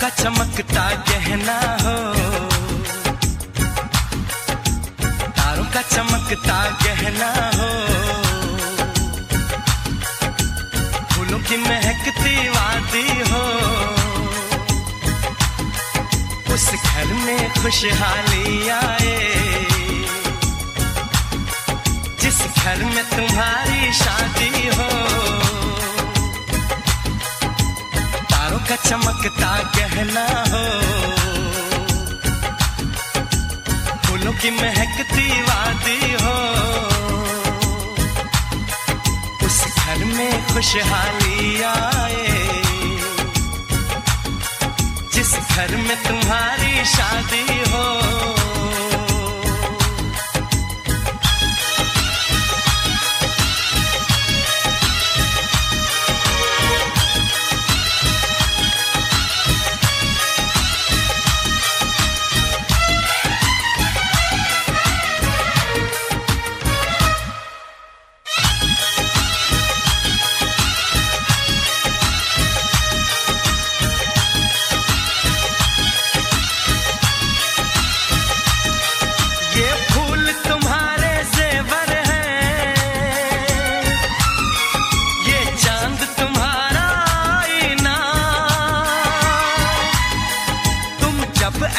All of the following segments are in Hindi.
का चमकता गहना हो, तारों का चमकता गहना हो, फूलों की महकती वादी हो, उस घर में खुशहाली आए जिस घर में तुम्हारी शादी हो। तारों का चमकता गहना हो, फूलों की महकती वादी हो, उस घर में खुशहाली आए जिस घर में तुम्हारी शादी हो।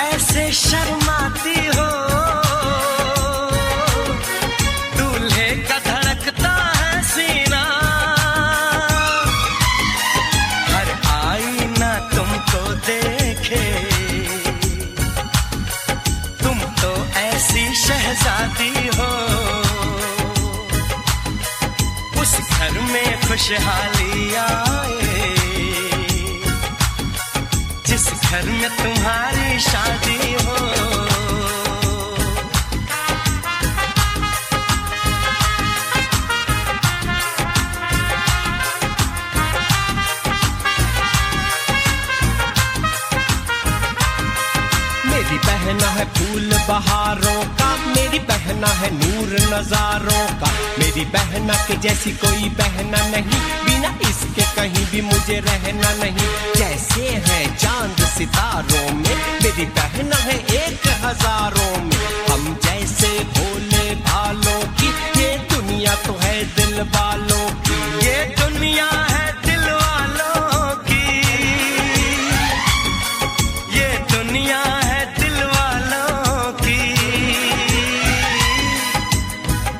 ऐसे शर्माती हो, दूल्हे का धड़कता है सीना, हर आईना तुमको देखे, तुम तो ऐसी शहजादी हो, उस घर में खुशहाली आए जिस घर में तुम्हारी शादी हो। मेरी बहना है फूल बहारों का, मेरी बहना है नूर नजारों का, मेरी बहना के जैसी कोई बहना नहीं, बिना इसके कहीं भी मुझे रहना नहीं। जैसे है चांद सितारों में, मेरी बहना है एक हजारों में, हम जैसे भोले भालों की, ये दुनिया तो है दिल वालों की, ये दुनिया है दिल वालों की, ये दुनिया है दिल वालों की।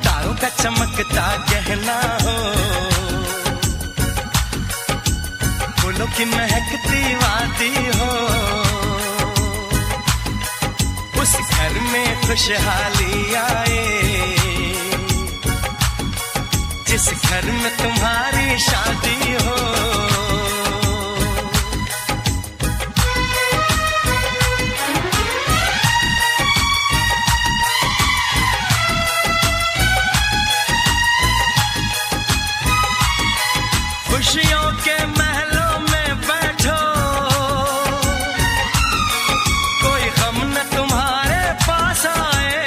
तारों का चमकता गहना हो, फूलों की महकती वादी हो, उस घर में खुशहाली आए जिस घर में तुम्हारी शादी हो। खुशियों के महलों में बैठो, कोई गम न तुम्हारे पास आए,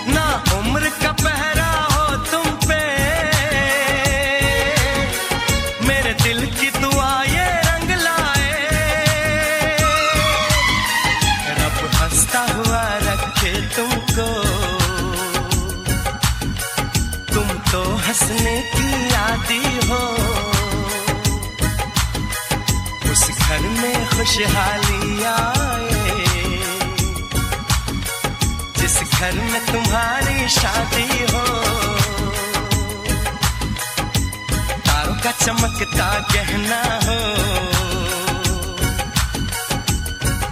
ना उम्र का पहरा हो तुम पे, मेरे दिल की दुआ ये रंग लाए, रब हंसता हुआ रखे तुमको, तुम तो हंसने की आदी हो, उस घर में खुशहाली आए जिस घर में तुम्हारी शादी हो। तारों का चमकता गहना हो,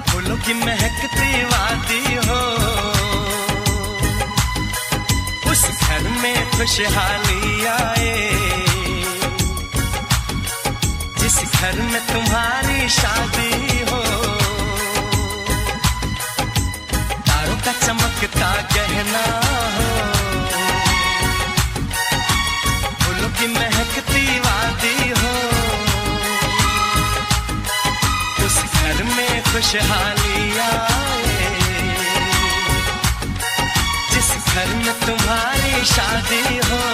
फूलों की महकती वादी हो, उस घर में खुशहाली आए जिस घर में तुम्हारी शादी हो। तारों का चमकता गहना हो, फूलों की महकती वादी हो, उस घर में खुशहाली आए जिस घर में तुम्हारी शादी हो।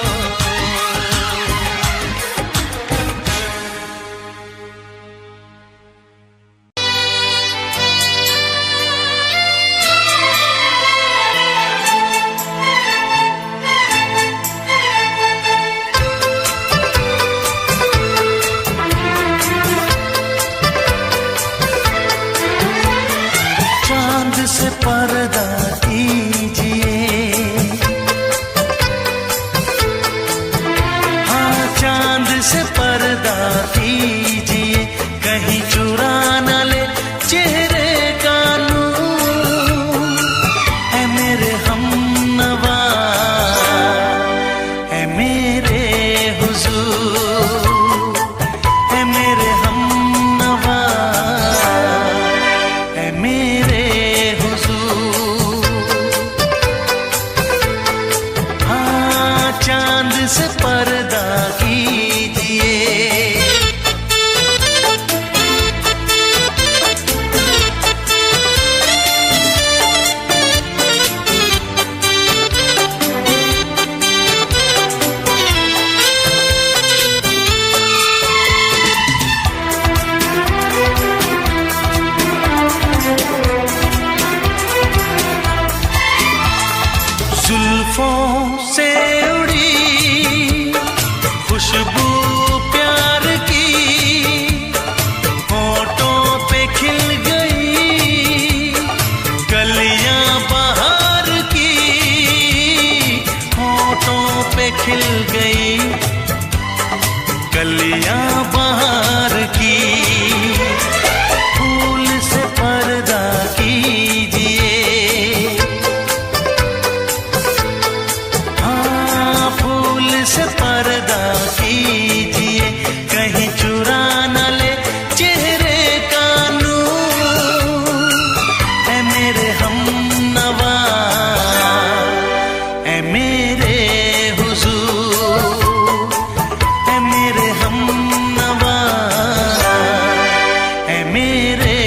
मेरे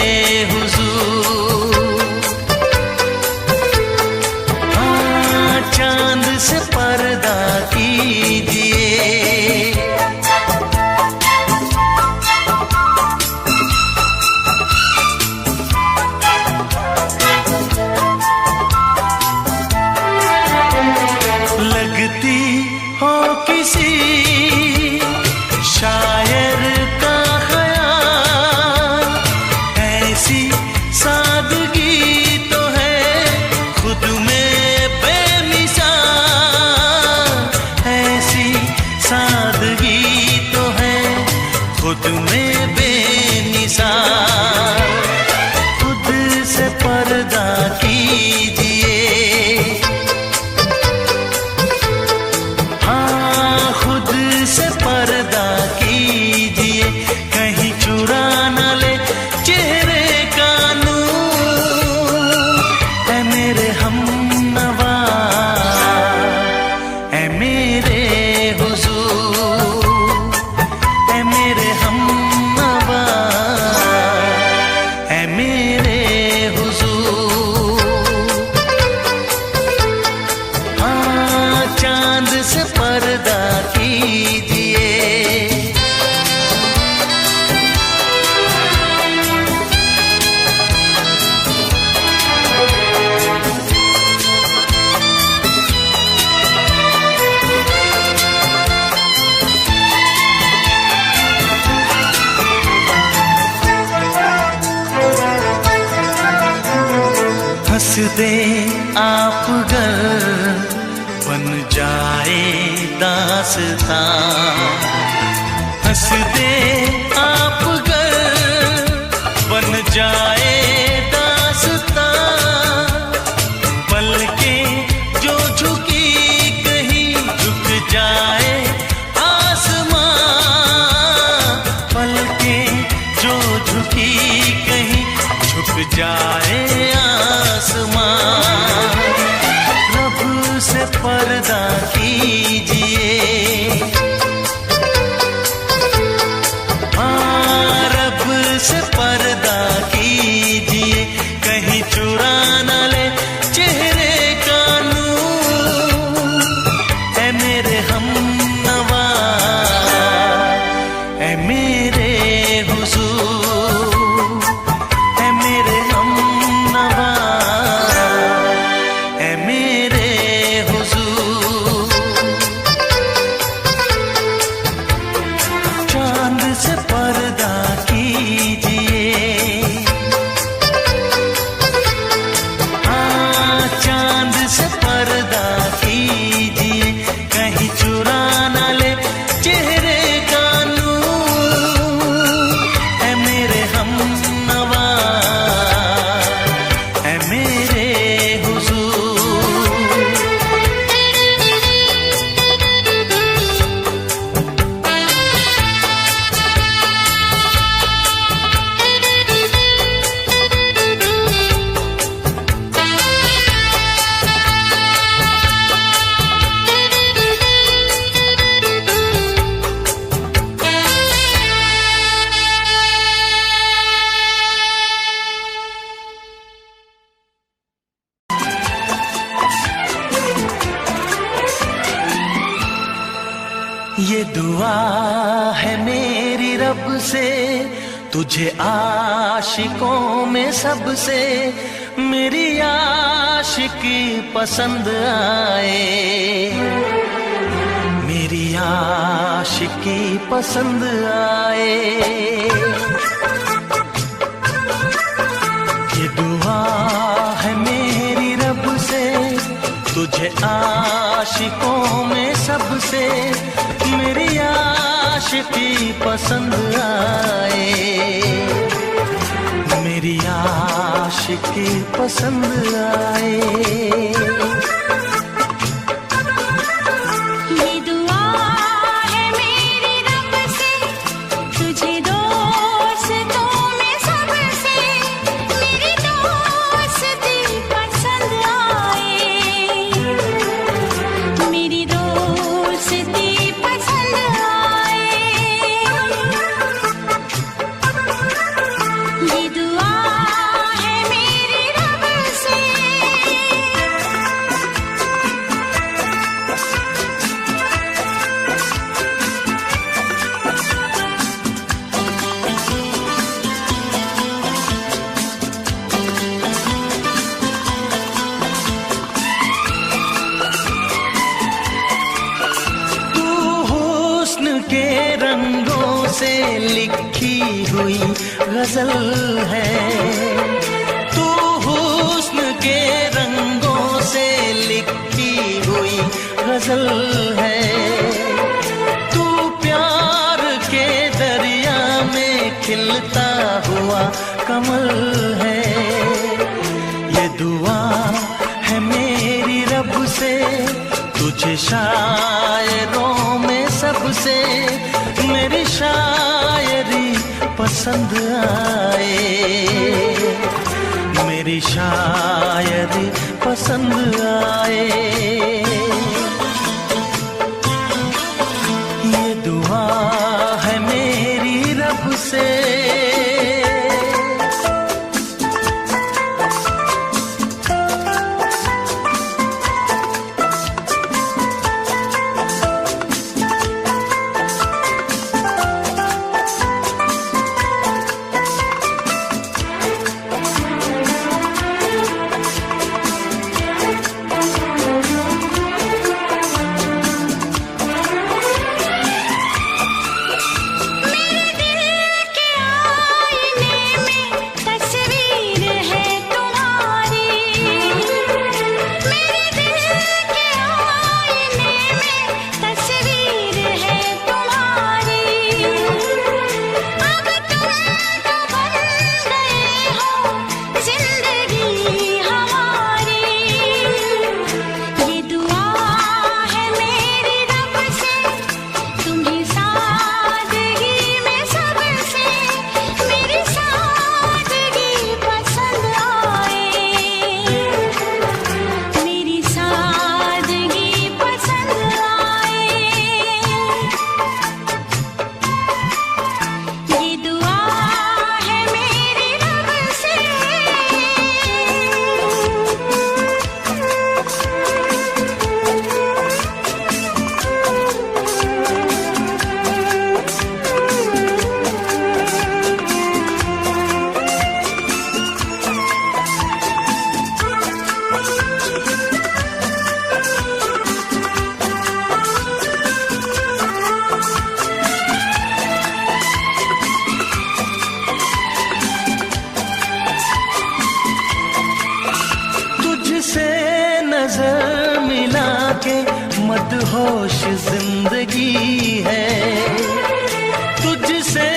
हुजूर। हाँ, चांद से पर्दा कीजिए, लगती हो किसी शायर का ख्याल, ऐसी सादगी तो है खुद में बेमिसाल, ऐसी सादगी तो है खुद में बेमिसाल। खुद से पर्दा कीजिए, से पर्दा कीजिए, कहीं चुरा न ले चेहरे का नूर। ऐ मेरे हमनवा, ऐ मेरे हुजूर, ऐ मेरे हमनवा, ऐ मेरे हुजूर। हाँ, चांद से पर्दा हंस दे आप गर बन जाए दास्तां, हंस दे आप गर बन जाए दास्तां। पलकें जो झुकी कहीं झुक जाए आसमां, पलकें जो झुकी कहीं झुक जाए आसमां। रब से पर्दा कीजिए, हाँ, रब से पर्दा कीजिए, कहीं चुरा न ले चेहरे का नूर। ऐ मेरे हमनवा, ऐ मेरे हुजूर, ऐ मेरे हमनवा, ऐ मेरे हुजूर। चांद से पर्दा कीजिए, हाँ, चांद से पर्दा कीजिए, कहीं चुरा न ले चेहरे का नूर। ऐ मेरे हमनवा, ऐ मेरे हुजूर। ये दुआ है मेरी रब से तुझे आशिकों में सबसे, मेरी आशिकी पसंद आए, मेरी आशिकी पसंद आए। ये दुआ है मेरी रब से तुझे आशिकों में सबसे, मेरी आशिकी पसंद आए, मेरी आशिकी पसंद आए। गजल है। तू हुस्न के रंगों से लिखी हुई गजल है। तू प्यार के दरिया में खिलता हुआ कमल है। ये दुआ है मेरी रब से, तुझे शायरों में सबसे मेरी शायरी पसंद आए, मेरी शायरी पसंद आए। ये दुआ है मेरी रब से। नजर मिला के मदहोश जिंदगी है। तुझसे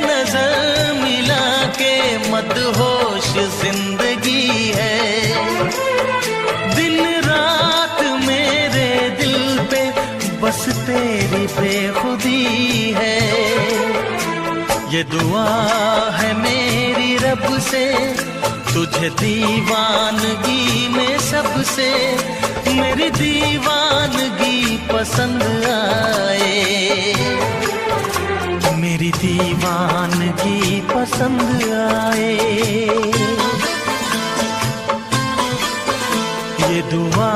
नजर मिला के मदहोश जिंदगी है। दिन रात मेरे दिल पे बस तेरी बेखुदी है। ये दुआ है मेरी रब से, तुझे दीवानगी में सबसे मेरी दीवानगी पसंद आए, मेरी दीवानगी पसंद आए। ये दुआ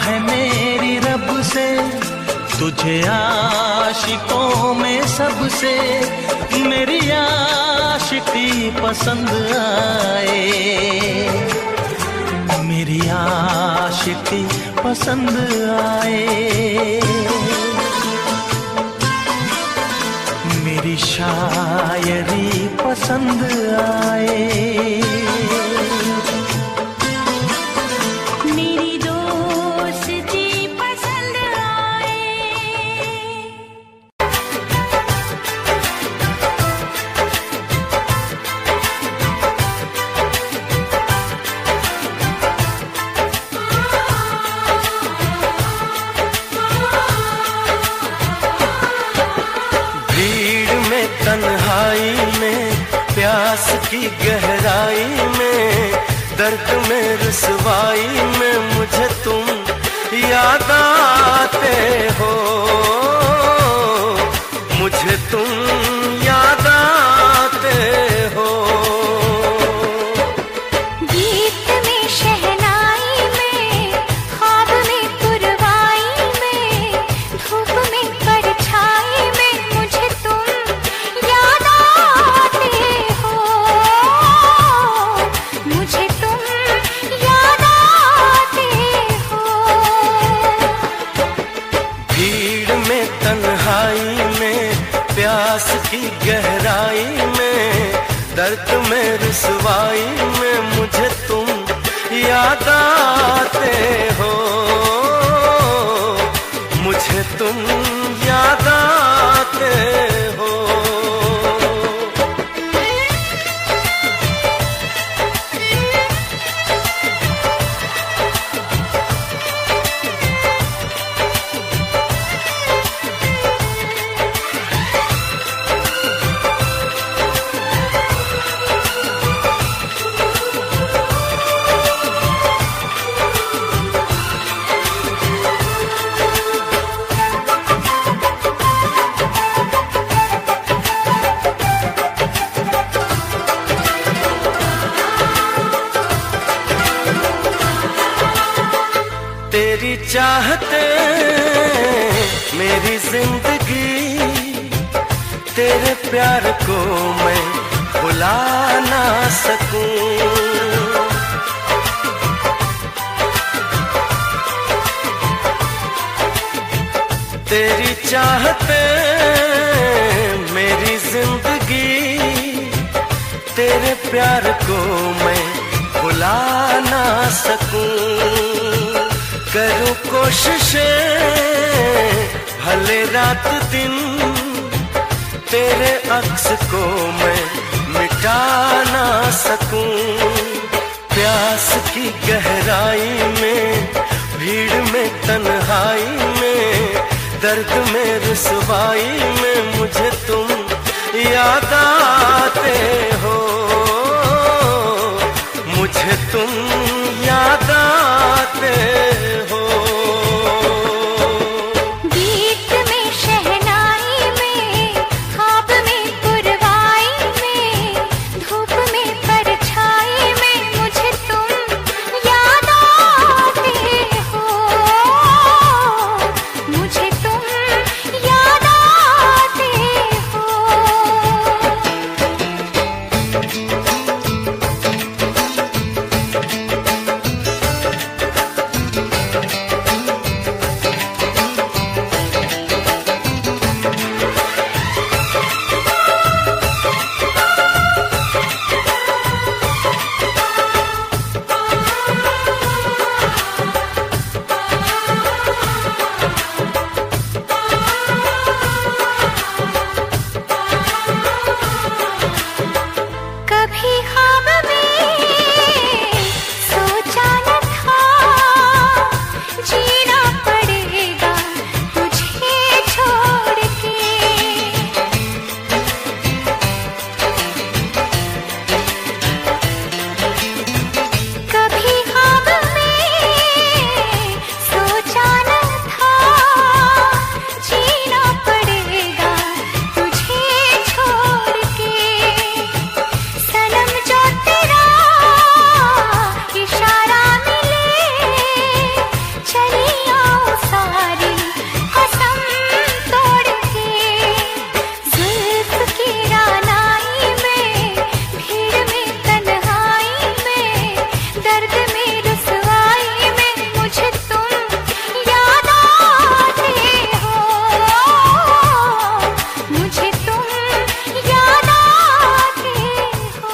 है मेरी रब से, तुझे आशिकों में सबसे मेरी आशिकी पसंद आए, मेरी आशिकी पसंद आए। मेरी शायरी पसंद आए। तन्हाई में, प्यास की गहराई में, दर्द में रुसवाई में मुझे तुम याद आते हो, मुझे तुम याद आते हो। गीत में, शहनाई में, ख्वाब में, पुरवाई में, धूप में, परछाई में मुझे तुम याद आते हो, मुझे तुम याद आते हो। भीड़ में, तन्हाई में, प्यास की दर्द में रुसवाई में मुझे तुम याद आते हो, मुझे तुम याद आते हो। तेरी चाहते मेरी जिंदगी, तेरे प्यार को मैं भुला ना सकूं। तेरी चाहते मेरी जिंदगी, तेरे प्यार को मैं भुला ना सकूं। करूं कोशिशें भले रात दिन, तेरे अक्स को मैं मिटा ना सकूं। प्यास की गहराई में, भीड़ में तन्हाई में, दर्द में रुसवाई में मुझे तुम याद आते हो, मुझे तुम याद आते हो। गीत में शहनाई में, ख्वाब में पुरवाई में, धूप में परछाई में मुझे तुम याद आते हो, मुझे तुम याद आते हो। कभी ख्वाब में सोचा न था, जीना पड़ेगा तुझे छोड़ के। कभी ख्वाब में सोचा न था, जीना पड़ेगा तुझे छोड़ के। सनम जो तेरा इशारा मिले, चली आओ सारी कसम तोड़ के। जुल्फ की रानाई में, भीड़ में तन्हाई में, दर्द में रुसवाई में मुझे तुम याद आते हो, मुझे तुम याद आते हो।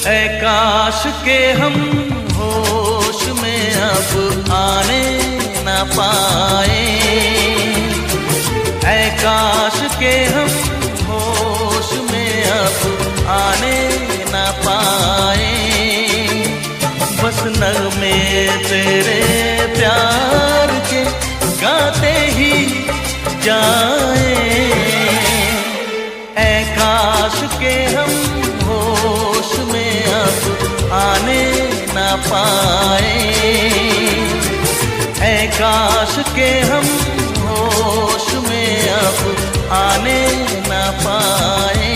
ऐ काश के हम होश में अब आने न पाए, ऐ काश के हम होश में अब आने न पाए। बस नगमे तेरे प्यार के गाते ही जाए, ऐ काश के हम होश में अब आने न पाए, ऐ काश के हम होश में अब आने न पाए।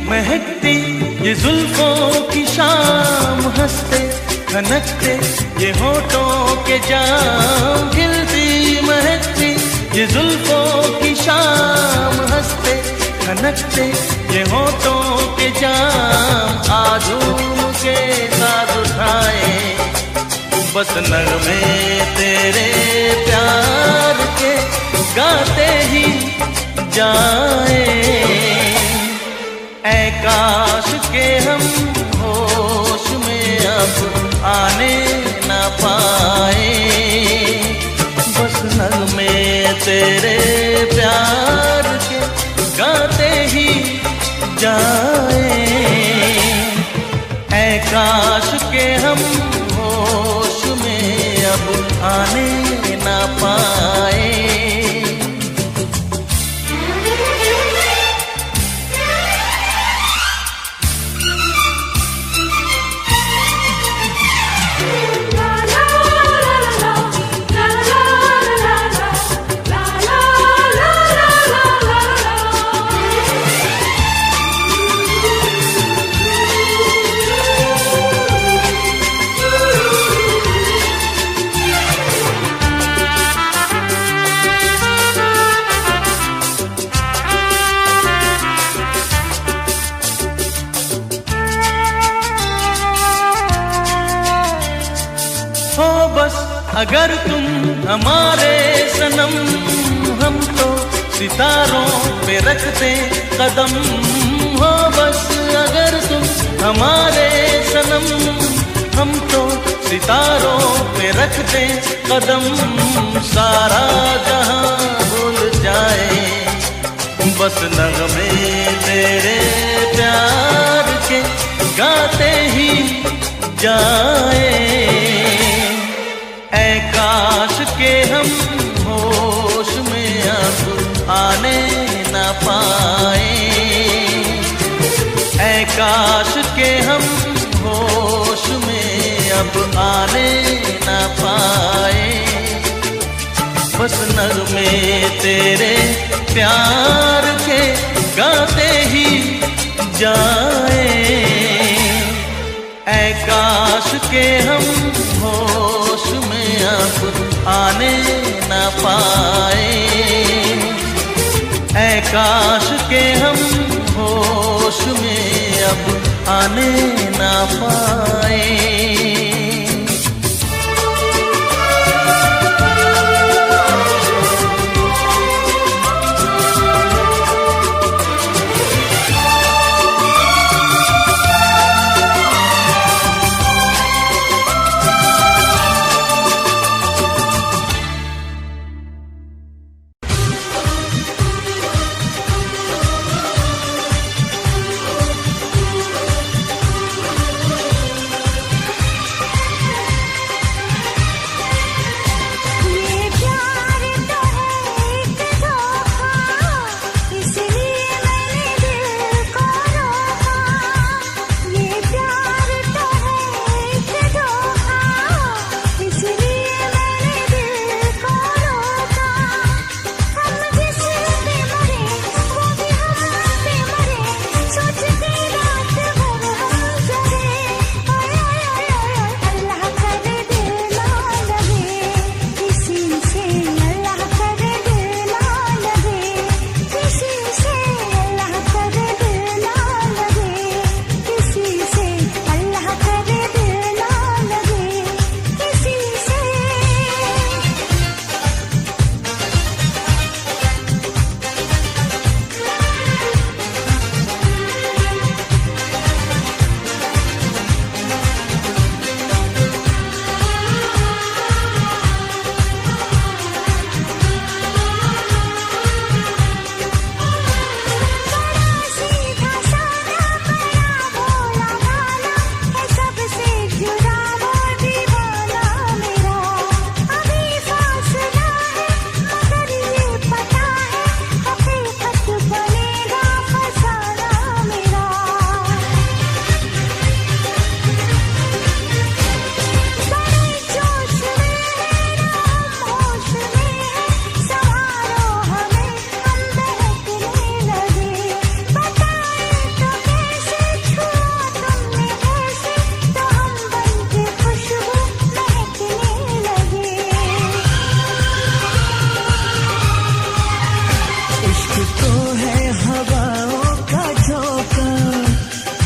महकती ये जुल्फों की शाम, हंसते खनकते ये होठों के जाम। खिलती महकती ये जुल्फों की शाम, हंसते खनकते ये होठों के जाम। आजूम के साथ उठाए बस नगमे तेरे प्यार के, गाते ही जाए। ऐ काश के हम होश में अब आने न पाए, बस नगमे तेरे प्यार के गाते ही जाए। ऐ काश के हम होश में अब आने न पाए। अगर तुम हमारे सनम, हम तो सितारों पे रखते कदम। हो बस अगर तुम हमारे सनम, हम तो सितारों पे रखते कदम। सारा जहां भूल जाए बस नगमे तेरे प्यार के गाते ही जाए। ऐ काश के हम होश में अब आने न पाए, ऐ काश के हम होश में अब आने न पाए। बस नगमे तेरे प्यार के गाते ही जाए। ऐ काश के हम होश में अब आने न पाए, ऐ काश के हम होश में अब आने न पाए।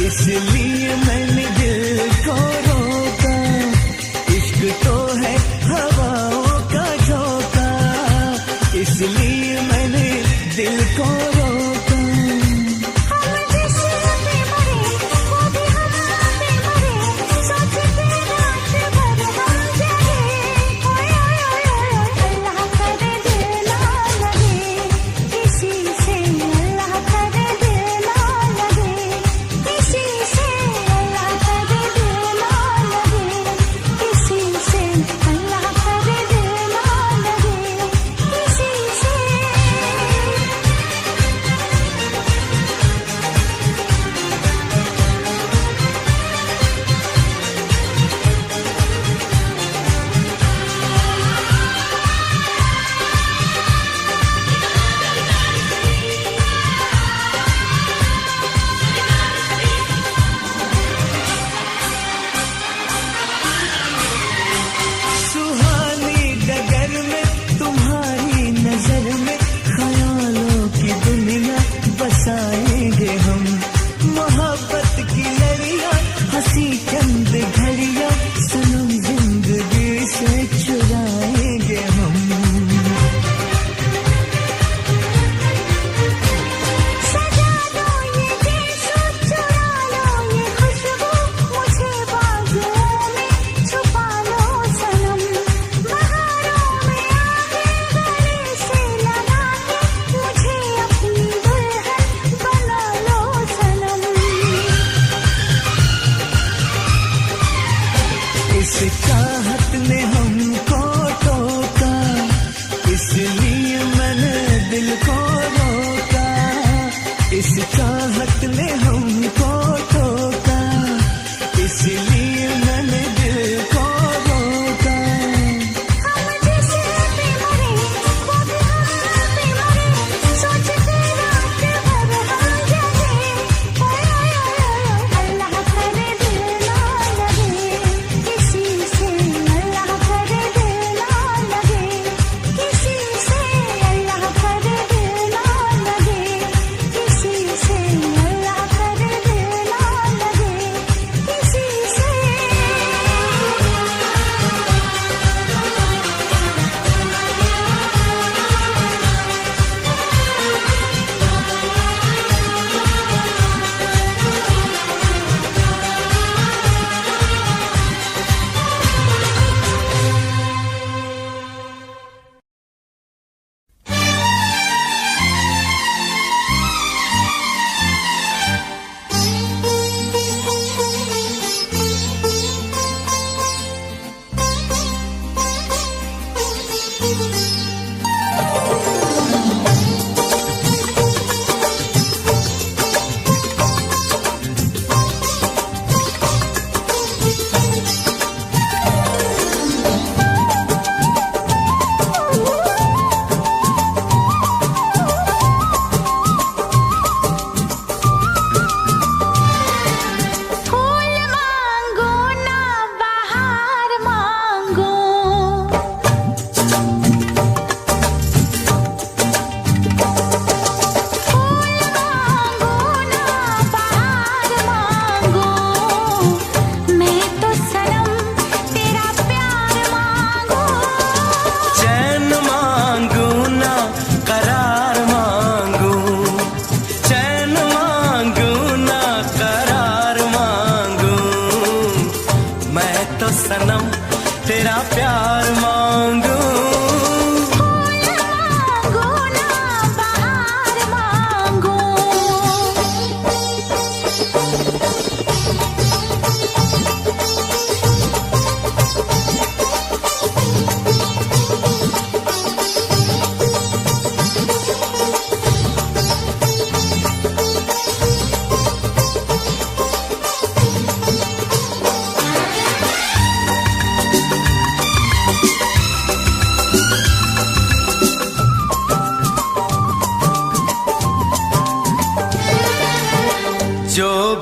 इसलिए मैंने दिल को रोका, इश्क तो है हवाओं का झोंका, इसलिए मैंने दिल को रोका।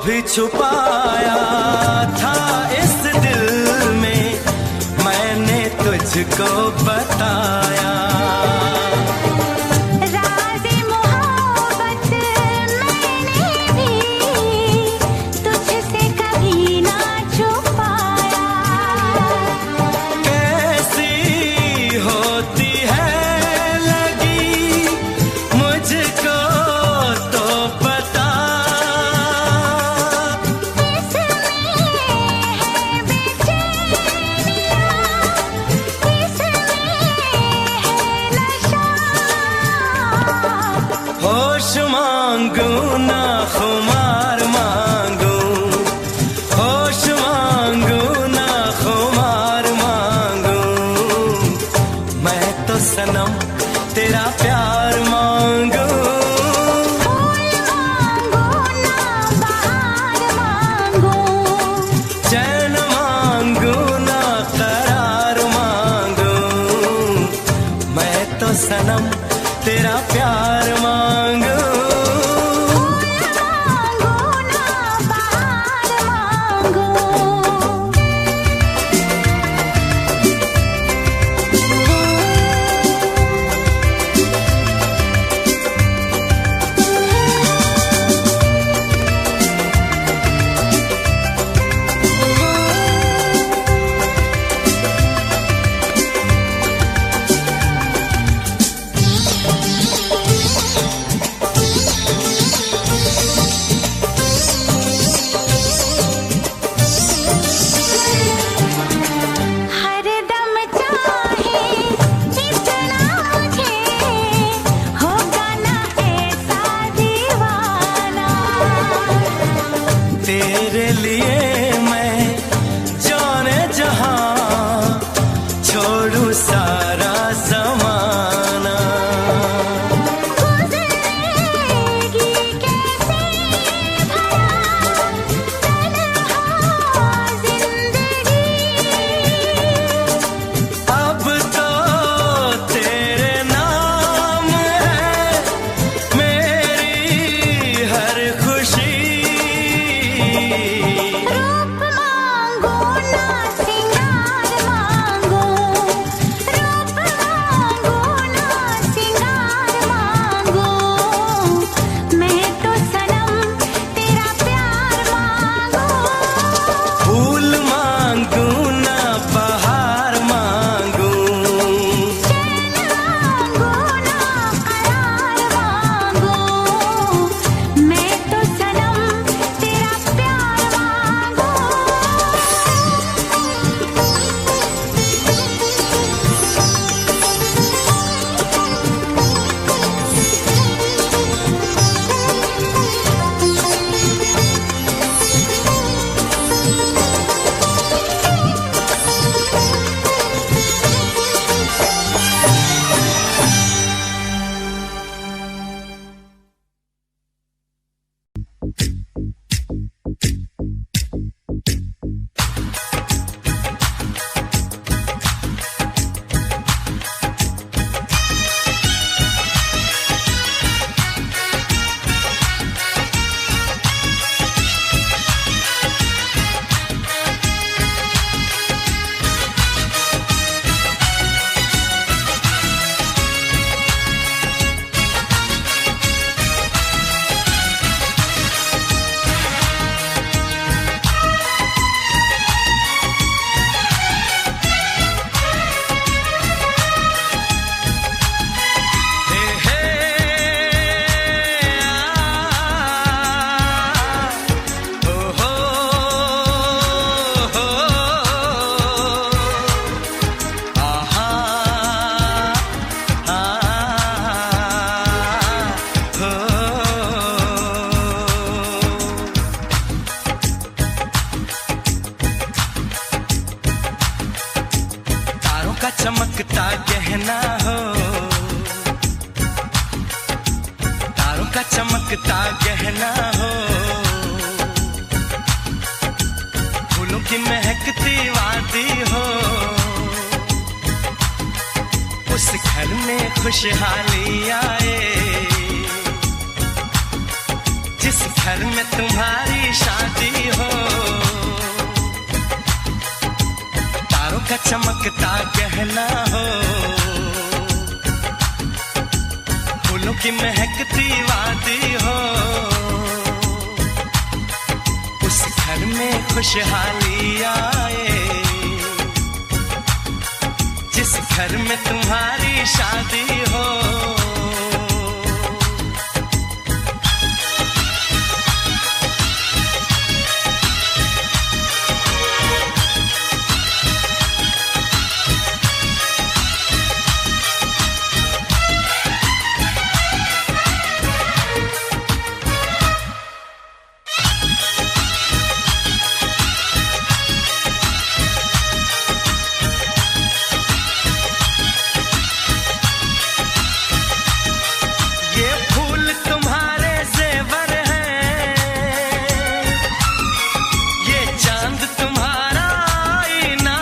भी छुपाया था इस दिल में मैंने तुझको बताया। राज़े मोहब्बत मैंने भी तुझको तेरे लिए मैं जाने जहां छोड़ू सारा ज़माना। गुज़रेगी कैसे भला तन्हा ज़िंदगी। अब तो तेरे नाम है मेरी हर खुशी। रूप मांगो ना सिंगार मांगो, रूप मांगो ना सिंगार मांगो। मैं तो सनम तेरा प्यार मांगो। फूल मांगू ना बहार मांगू। चैन मांगो ना करार मांगो। मैं तो सनम तेरा प्यार मांगो। तारों का चमकता गहना हो, तारों का चमकता गहना हो। फूलों की महकती वादी हो, उस घर में खुशहाली आए जिस घर में तुम्हारी शादी हो। तारों का चमकता गहना हो, फूलों की महकती वादी हो। उस घर में खुशहाली आए जिस घर में तुम्हारी शादी हो। ये फूल तुम्हारे जेवर हैं, ये चांद तुम्हारा आईना।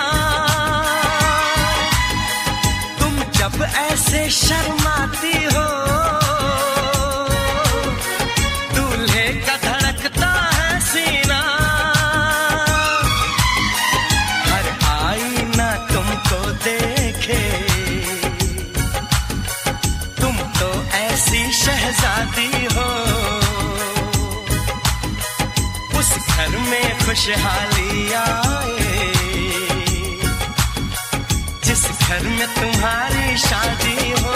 तुम जब ऐसे शर्माती हो, दूल्हे का धड़कता है सीना। हर आईना तुमको देखे, तुम तो ऐसी शहजादी हो। उस घर में खुशहाली आए जिस घर में तुम्हारी शादी हो।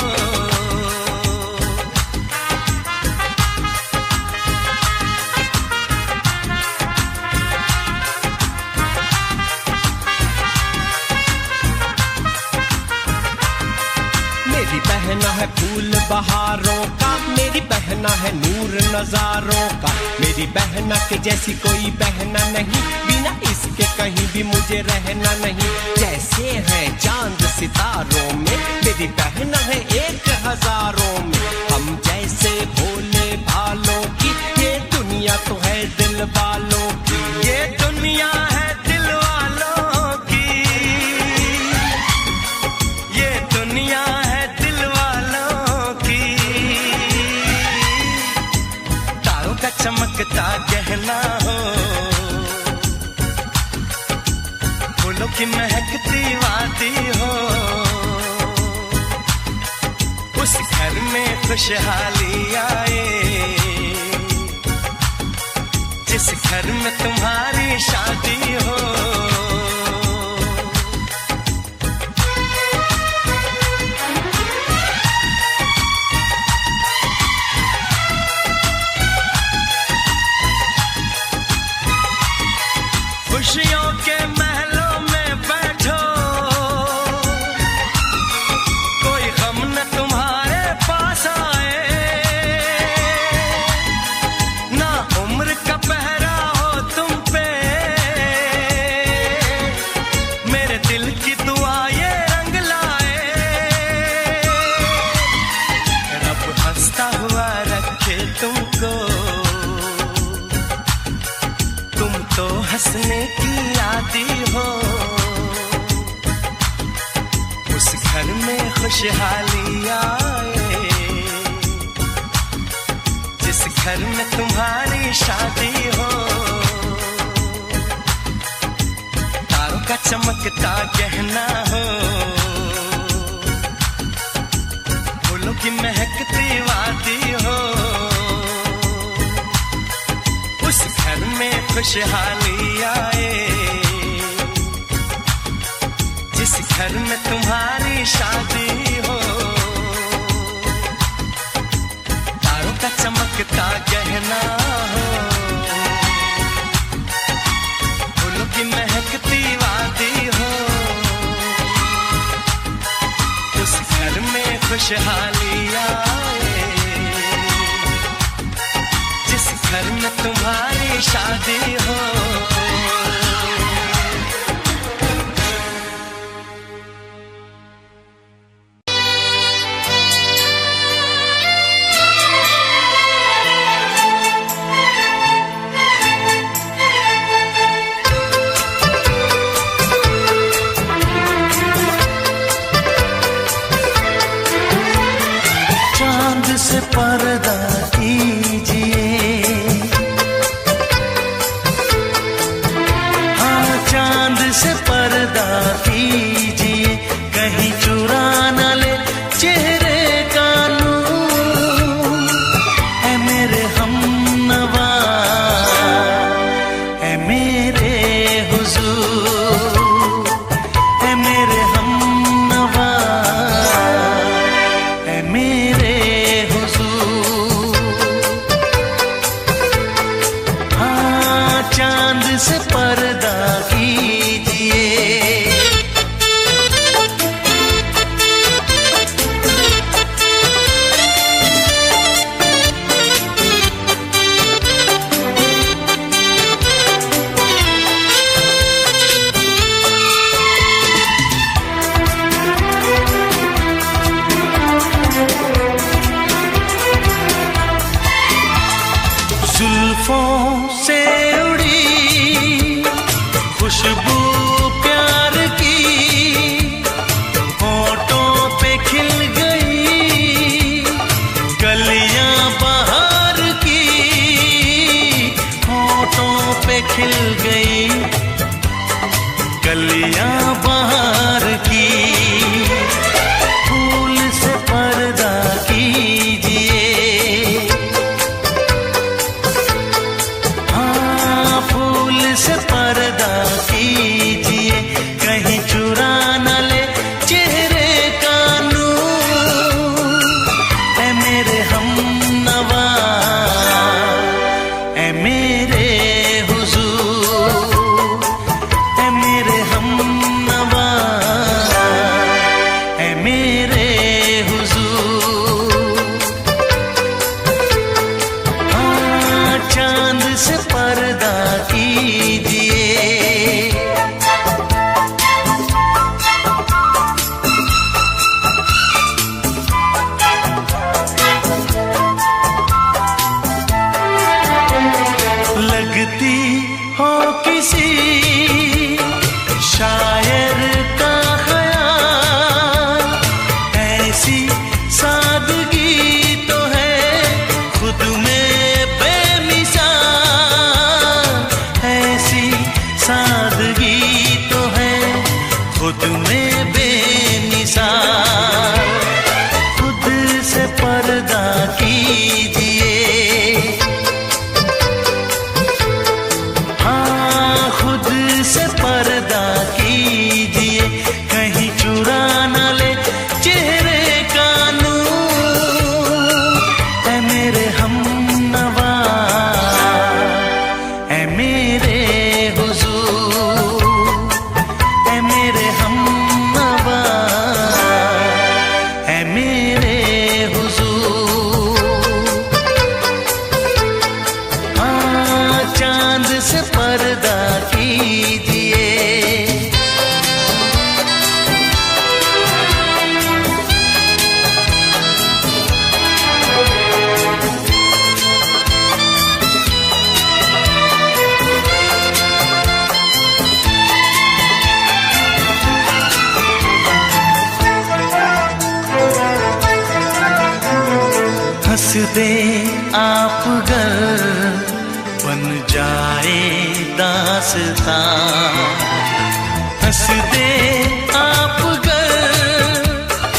मेरी बहना है फूल बहारों का, मेरी मेरी बहना है नूर नजारों का, मेरी बहना के जैसी कोई बहना नहीं, बिना इसके कहीं भी मुझे रहना नहीं। जैसे है चांद सितारों में, मेरी बहना है 1000 में। हम जैसे भोले भालों की, ये दुनिया तो है दिल वालों की, ये दुनिया है दिल वालों की, ये दुनिया है दिल वालों की। तारों का चमकता गहना हो, फूलों की महकती वादी हो, उस घर में खुशहाली आए, जिस घर में तुम्हारी शादी हो। खुशियों के महलों में बैठो, कोई गम न तुम्हारे पास आए, ना उम्र का पहरा हो तुम पे, मेरे दिल की दुआ ये रंग लाए। रब हंसता हुआ रखे तुमको, तुम तो हंसने की आदी हो, उस घर में खुशहाली आए, जिस घर में तुम्हारी शादी हो। तारों का चमकता गहना हो, फूलों की महकती वादी हो, उस घर में खुशहाली आए, जिस घर में तुम्हारी शादी हो। तारों का चमकता गहना हो, फूलों की महकती वादी हो, उस घर में खुशहाली आए, जिस घर में तुम्हारी शादी हो। चांद से पर्दा कीजिए, हाँ चांद से पर्दा कीजिए, कहीं चुरा न ले चेहरे का नूर। ऐ मेरे हमनवा, ऐ मेरे हुजूर, ऐ मेरे हमनवा, ऐ मेरे हुजूर। हाँ चांद से पर्दा कीजिए, जुल्फों से उड़ी खुशबू प्यार की, होठों पे खिल गई कलियां बहार की, होठों पे खिल गई कलियां बहार की। फूल से पर्दा कीजिए, हाँ फूल से पर्दा कीजिए, कहीं चुरा न ले चेहरे का नूर। ऐ मेरे हमनवा, ऐ मेरे हुजूर, ऐ मेरे हम हो किसी शायर का ख्याल, ऐसी सादगी तो है खुद में बेमिसाल, ऐसी सादगी तो है खुद में बेमिसाल। खुद से पर्दा कीजिए, हाँ खुद से पर्दा कीजिए, कहीं चुरा न ले चेहरे का नूर। ऐ मेरे हमनवा, ऐ मेरे हुजूर, ऐ मेरे हमनवा, ऐ मेरे हुजूर। हाँ चांद से पर्दा कीजिए, हंस दे आप गर बन जाए दास्तां, हंस दे आप गर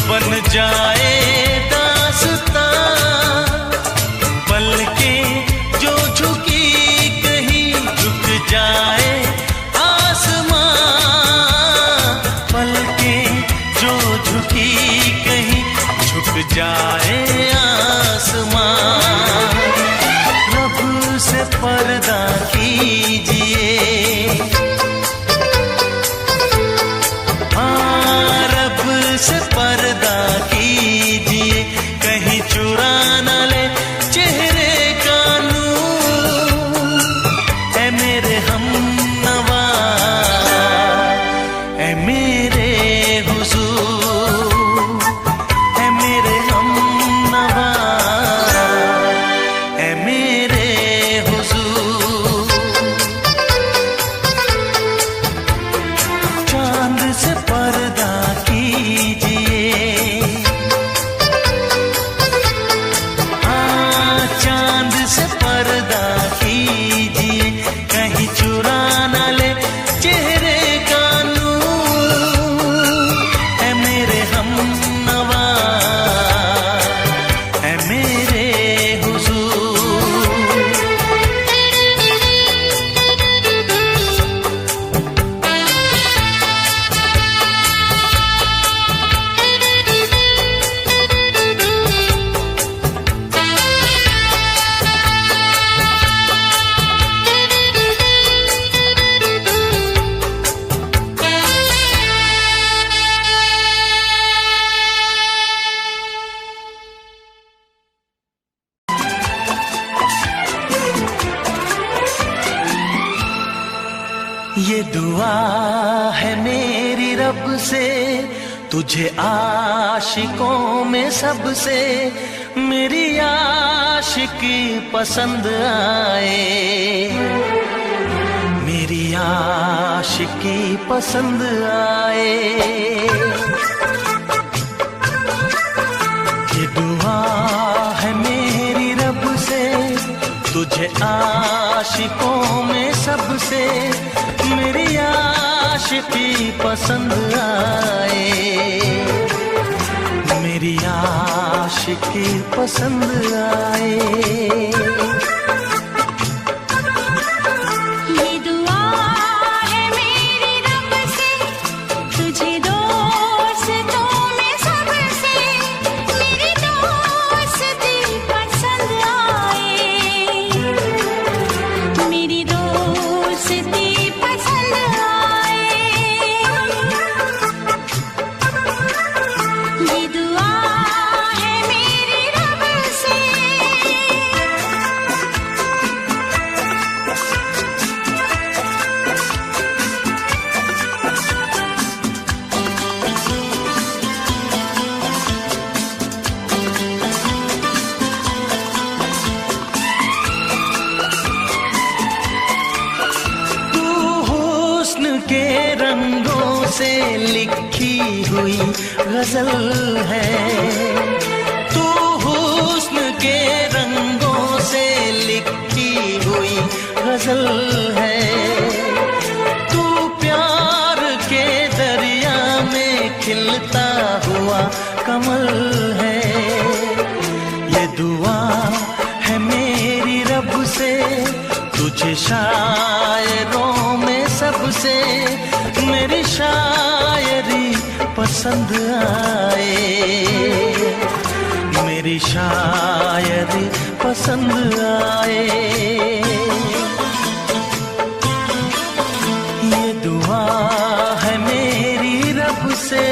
बन जाए दास्तां। पलकें जो झुकी कहीं झुक जाए आसमां, पलकें जो झुकी कहीं झुक जाए आसमां। रब से पर्दा कीजिए, हाँ रब से पर्दा कीजिए, कहीं चुरा न ले चेहरे का नूर। ऐ मेरे हमनवा, ऐ मेरे हुजूर, ऐ मेरे हमनवा, ऐ मेरे हुजूर। चांद से पर्दा कीजिए, हाँ चांद से पर्दा कीजिए, कहीं चुरा न ले चेहरे का नूर। ऐ मेरे हमनवा, ऐ मेरे हुजूर। ये दुआ है मेरी रब से तुझे आशिकों में सबसे, मेरी आशिकी पसंद आए, मेरी आशिकी पसंद आए। ये दुआ है मेरी रब से तुझे आशिकों में सबसे, मेरी आशिकी पसंद आए, मेरी आशिकी पसंद आए। ये दुआ है मेरी रब से तुझे दोस्तों में सबसे, मेरी दोस्ती पसंद आए, मेरी दोस्ती पसंद आए। ये दुआ है मेरी रब से के रंगों से लिखी हुई गजल है। तू हुस्न के रंगों से लिखी हुई गजल है। तू प्यार के दरिया में खिलता हुआ कमल है। ये दुआ है मेरी रब से, तुझे शायरों में सबसे मेरी शायरी पसंद आए, मेरी शायरी पसंद आए। ये दुआ है मेरी रब से।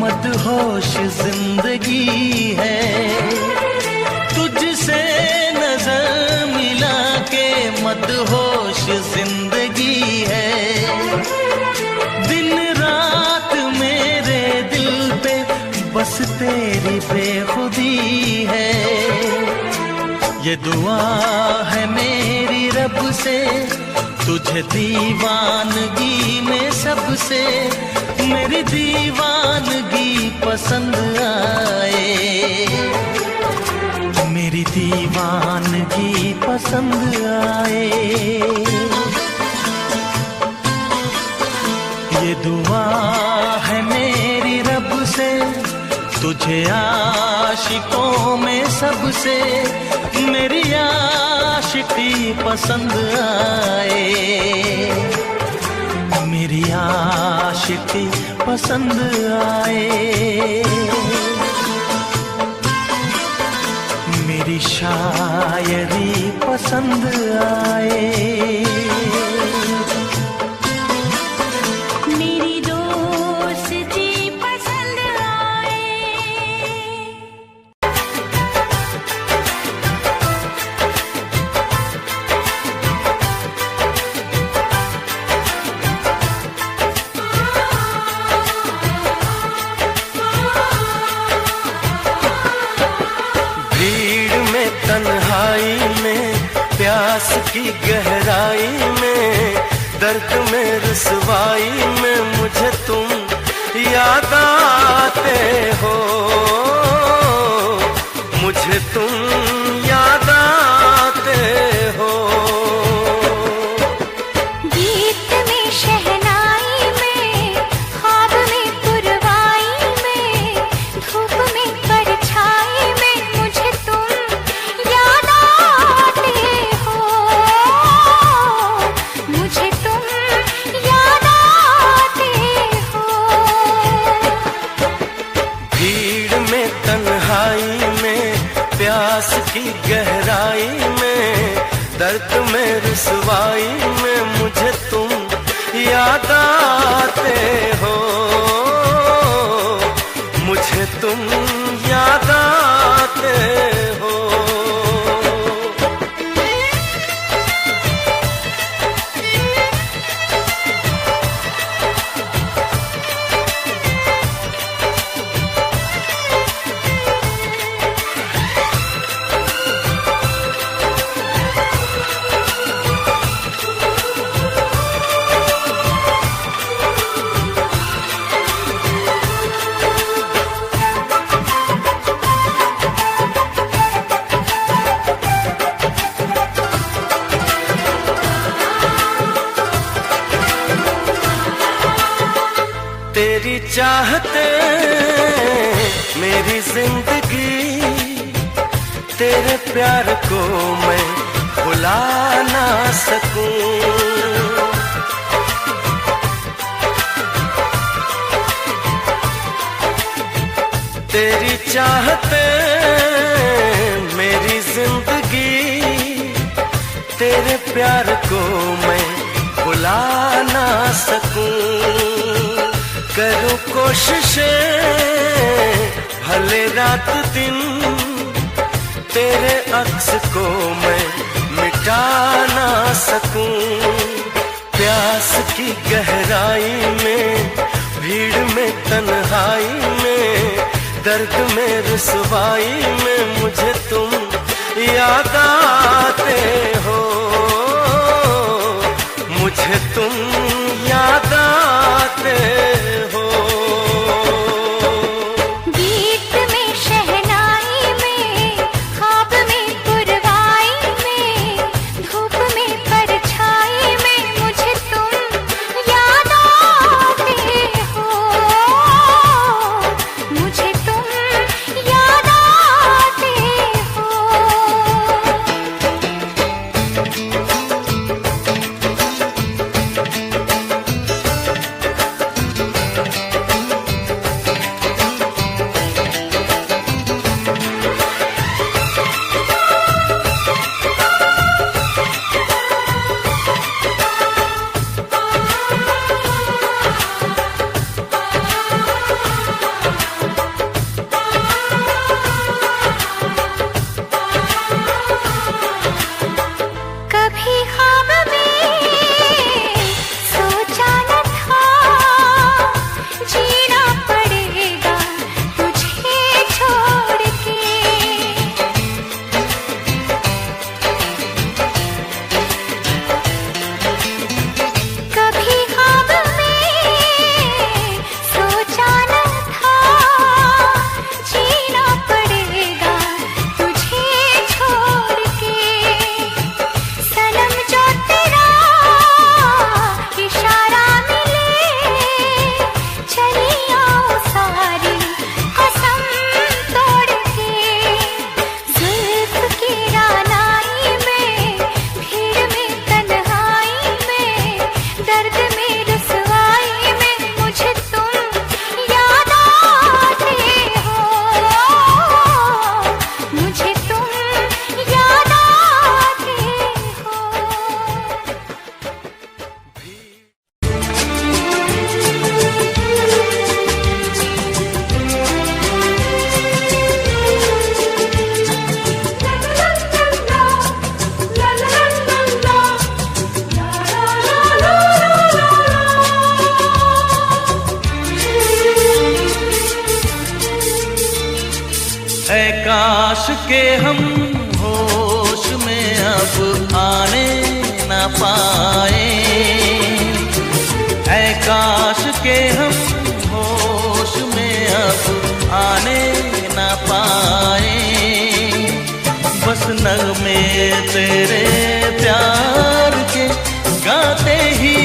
मदहोश जिंदगी है, तुझसे नजर मिला के मदहोश जिंदगी है। दिन रात मेरे दिल पे बस तेरी बेखुदी है। ये दुआ है मेरी रब से, तुझे दीवानगी में सबसे मेरी दीवानगी पसंद आए, मेरी दीवानगी पसंद आए। ये दुआ है मेरी रब से, तुझे आशिकों में सबसे मेरी आशिकी पसंद आए, मेरी आशिकी पसंद आए। मेरी शायरी पसंद आए। तन्हाई में प्यास की गहराई में दर्द में रुसवाई में मुझे तुम याद आते हो, मुझे तुम याद आते हो। गीत में शहनाई में ख्वाब में पुरवाई में धूप में परछाई में मुझे तुम याद आते हो, मुझे तुम याद आते हो। प्यास की गहराई में, दर्द में रुसवाई में मुझे तुम याद आते हो, मुझे तुम याद आते हो। तेरी चाहते मेरी जिंदगी, तेरे प्यार को मैं भुला ना सकूं। तेरी चाहते मेरी जिंदगी, तेरे प्यार को मैं भुला ना सकूं। करूं कोशिशें भले रात दिन, तेरे अक्स को मैं मिटा ना सकूं। प्यास की गहराई में, भीड़ में तन्हाई में, दर्द में रुसवाई में मुझे तुम याद आते हो, मुझे तुम याद आते हो। गीत में शहनाई में, ख्वाब में पुरवाई में, धूप में परछाई में मुझे तुम याद आते हो, मुझे तुम याद आते हो। कभी ख्वाब में सोचा न था, जीना पड़ेगा तुझे छोड़ के। कभी ख्वाब में सोचा न था, जीना पड़ेगा तुझे छोड़ के। सनम जो तेरा इशारा मिले, चली आओ सारी कसम तोड़ के। जुल्फ की रानाई में, भीड़ में तन्हाई में, दर्द में रुसवाई में मुझे तुम याद आते हो, मुझे तुम याद आते हो। ऐ काश के हम होश में अब आने न पाए, ऐ काश के हम होश में अब आने न पाए। बस नगमे तेरे प्यार के गाते ही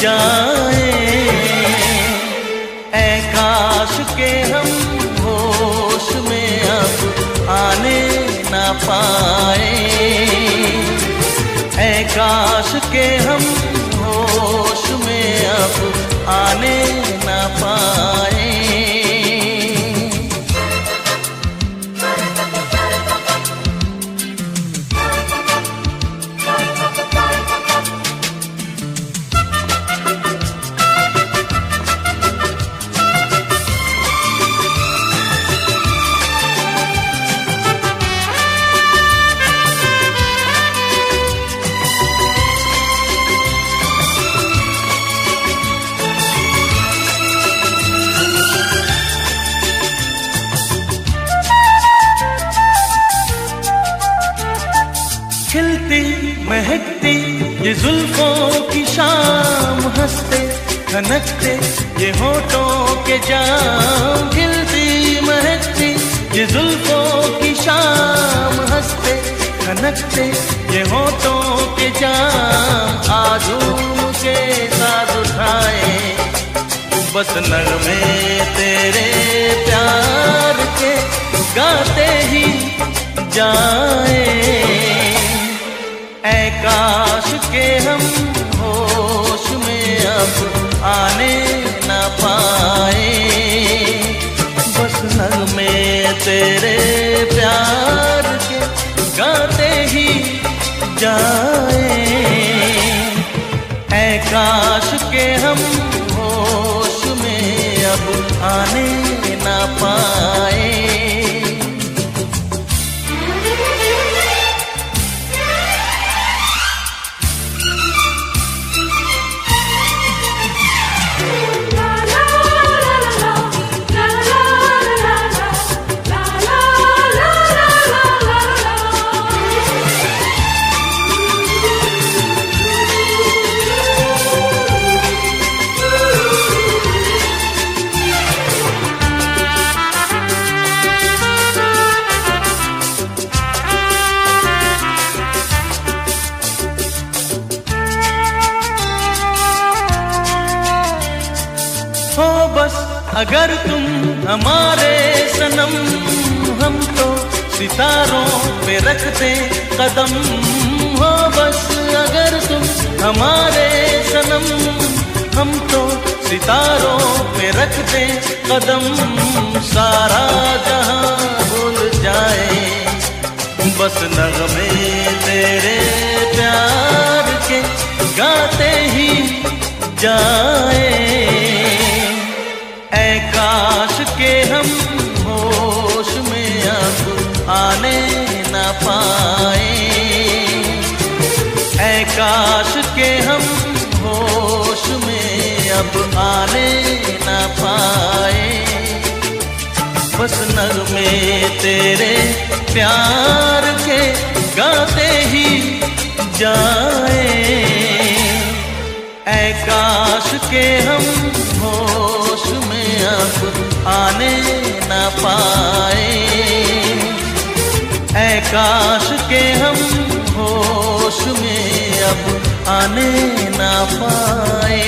जाए, ऐ काश के हम होश में अब आने न पाए, ऐ काश के हम होश में अब आने न पाए। महकती ये जुल्फों की शाम, हंसते खनकते ये होठों के जाम, खिलती महकती ये जुल्फों की शाम, हंसते खनकते ये होठों के जाम। आजूम के साथ उठाए बस नगमे तेरे प्यार के, गाते ही जाए। ऐ काश के हम होश में अब आने न पाए, बस नगमे तेरे प्यार के गाते ही जाए। ऐ काश के हम होश में अब आने न पाए। हो बस अगर तुम हमारे सनम, हम तो सितारों पे रखते कदम। हो बस अगर तुम हमारे सनम, हम तो सितारों पे रखते कदम। सारा जहां भूल जाए बस नगमे तेरे प्यार के गाते ही जाए। ऐ काश के हम होश में अब आने न पाए, ऐ काश के हम होश में अब आने न पाए। बस नगमे तेरे प्यार के गाते ही जाए। ऐ काश के हम होश में अब आने न पाए, ऐ काश के हम होश में अब आने न पाए।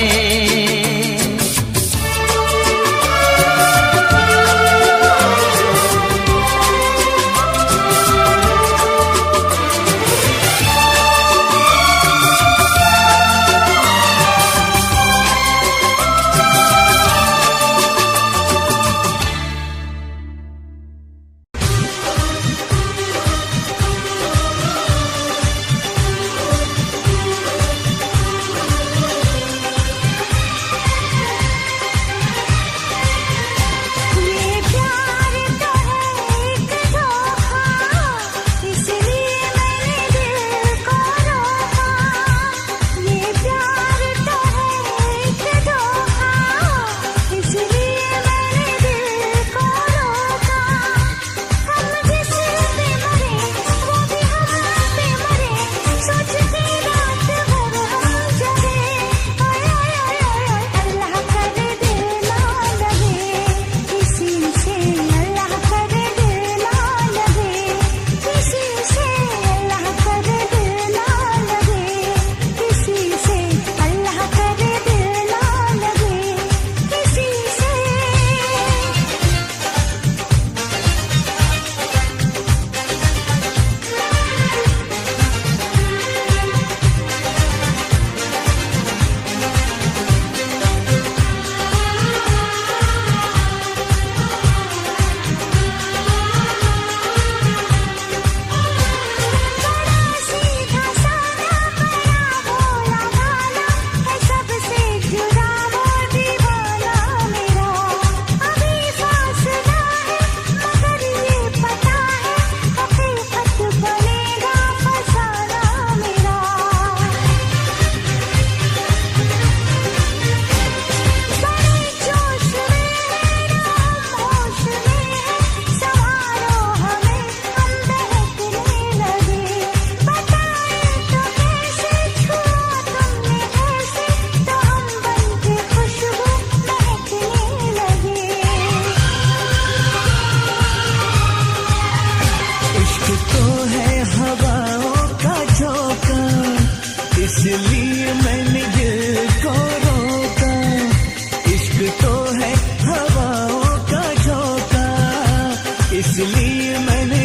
इसलिए मैंने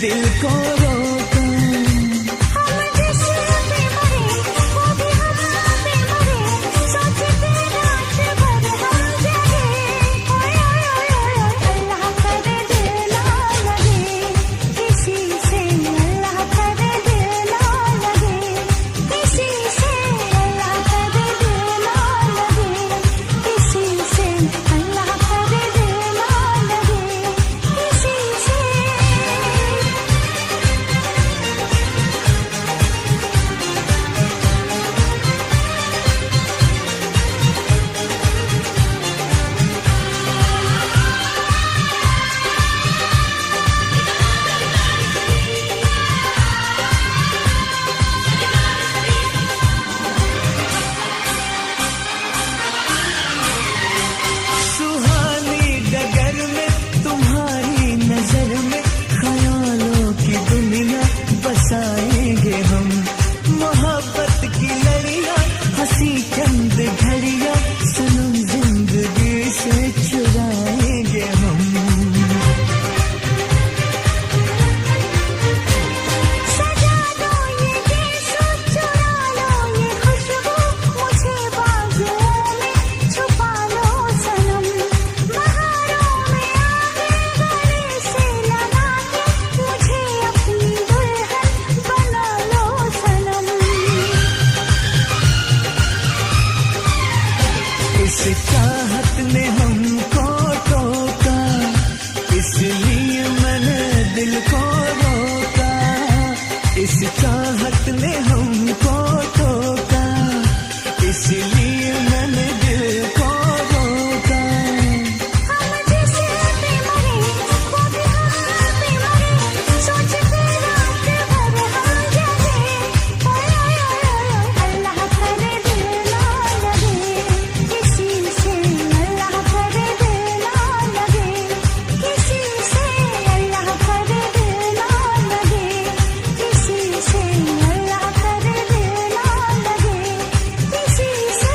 दिल को रोका। हम जिस पे मरे वो भी हम पे मरे, सोचते रात भर हम जगे। ओए ओए ओए ओए, अल्लाह करे दिल ना लगे किसी से, अल्लाह करे दिल ना लगे किसी से, अल्लाह करे दिल ना लगे किसी से, अल्लाह करे दिल ना लगे किसी से। सुहानी डगर में तुम्हारी नजर में ख्यालों की दुनिया बसाएंगे हम। मोहब्बत की लड़ियां हंसी चंद घड़ियां सनम जिंदगी से चुराएंगे हम। सजा दो ये गीत, चुरा लो ये खुशबू, मुझे बाजुओं में छुपा लो सनम। बहारों में आगे गले से लगा के मुझे अपनी दुल्हन बना लो सनम। इस चाहत ने हमको टोका, इसलिए मैंने दिल को रोका। इस चाहत ने हमको टोका, इसलिए मैंने दिल को रोका। हम जिस पे मरे वो भी हम पे मरे, सोचते रात भर हम जगे। ओए ओए ओए ओए, अल्लाह करे दिल ना लगे किसी से, अल्लाह करे दिल ना लगे किसी से, अल्लाह करे दिल ना लगे किसी से, अल्लाह करे दिल ना लगे किसी से।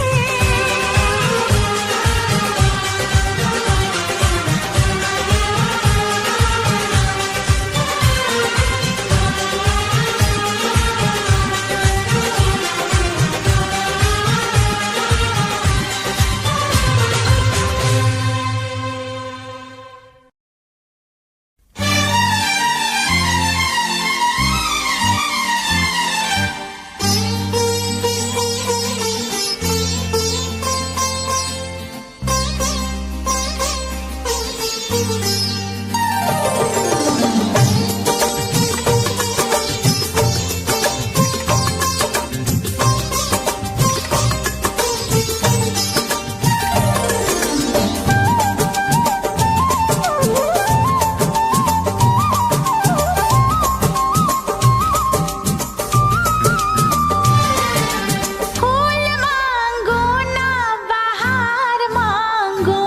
फूल मांगो ना बहार मांगो,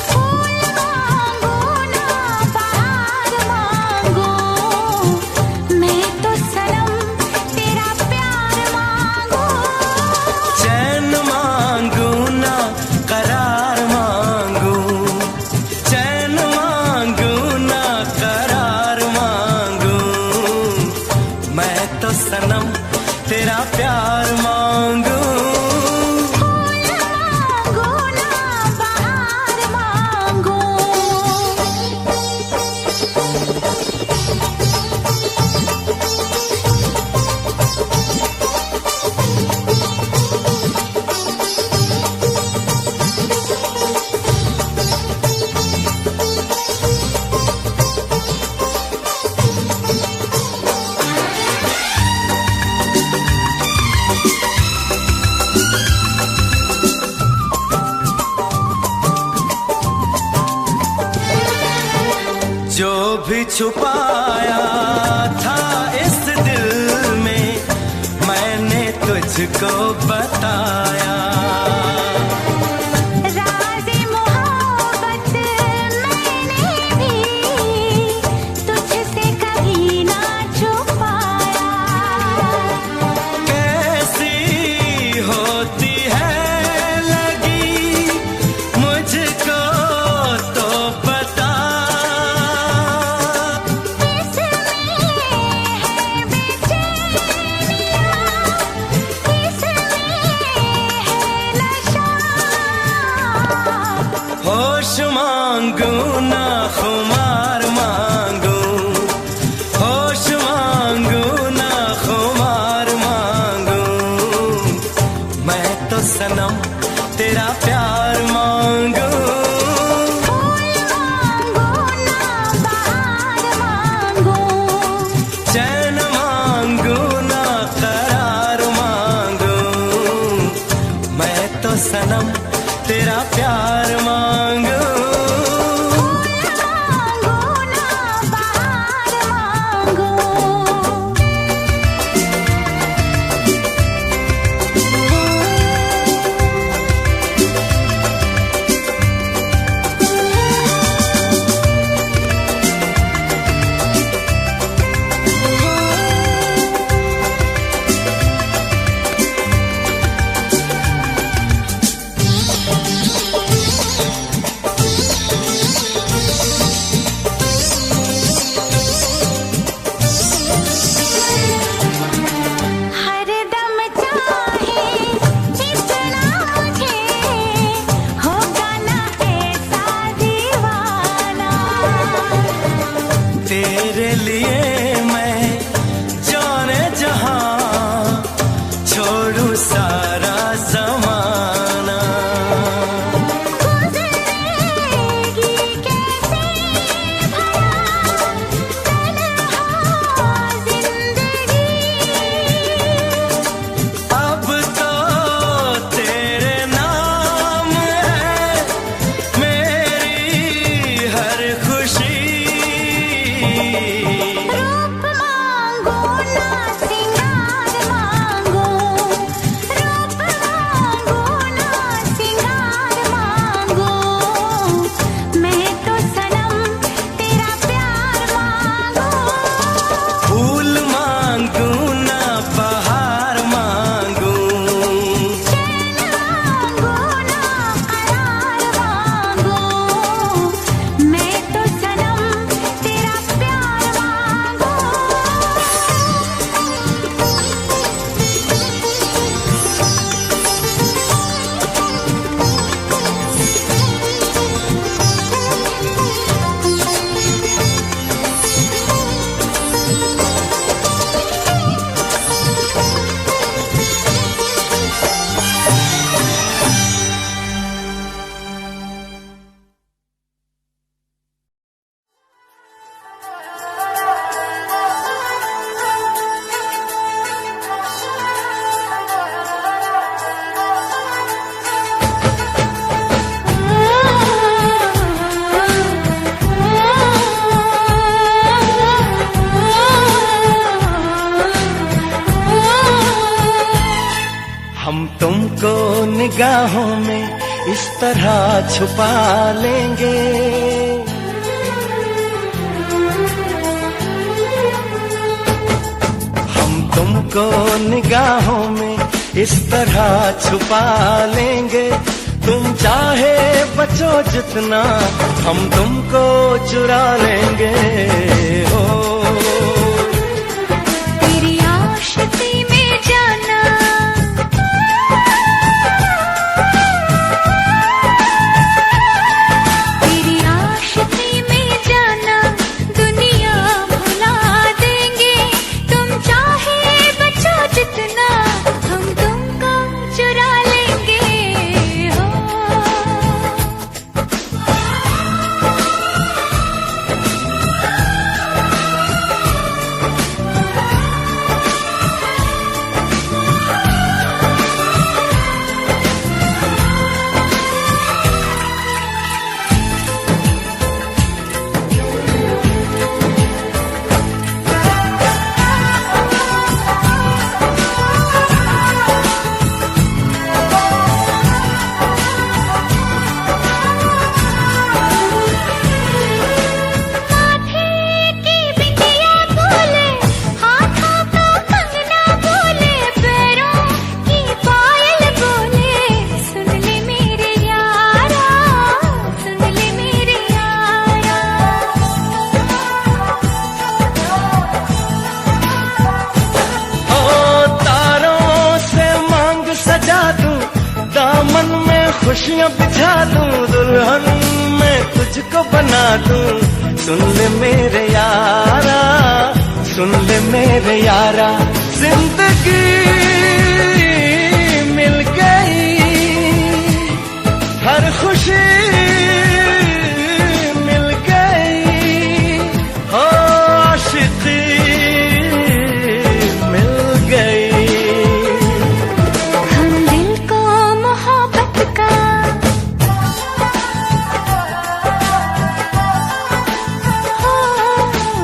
फूल मांगो ना बहार मांगो, मैं तो सनम तेरा प्यार मांगो। चैन मांगू ना करार मांगू, चैन मांगू ना करार मांगू, मैं तो सनम तेरा प्यार मांगू। फूल मांगो ना बहार मांगो। जो भी छुपाया था इस दिल में मैंने तुझको बताया। राज़े मोहब्बत मैंने भी तुझसे कभी ना छुपाया। कैसी होती है लगी होश मांगू ना खुमार मांगू, होश मांगू ना खुमार मांगू, मैं तो सनम तेरा प्यार मांगू। चैन मांगू ना करार मांगू, मैं तो सनम तेरा प्यार मांगू। तेरे लिए मैं जाने जहां छोड़ू सारा जमाना। अब तो तेरे नाम है मेरी हर खुशी। हम तुमको निगाहों में इस तरह छुपा लेंगे, हम तुमको निगाहों में इस तरह छुपा लेंगे। तुम चाहे बचो जितना हम तुमको चुरा लेंगे। हो तेरी आशिकी में जाना, खुशियां बिछा दूं दुल्हन में तुझको बना दूं। सुन ले मेरे यारा, सुन ले मेरे यारा, जिंदगी मिल गई, हर खुशी मिल गई, हो आशिकी मिल गई। हम दिल को मोहब्बत का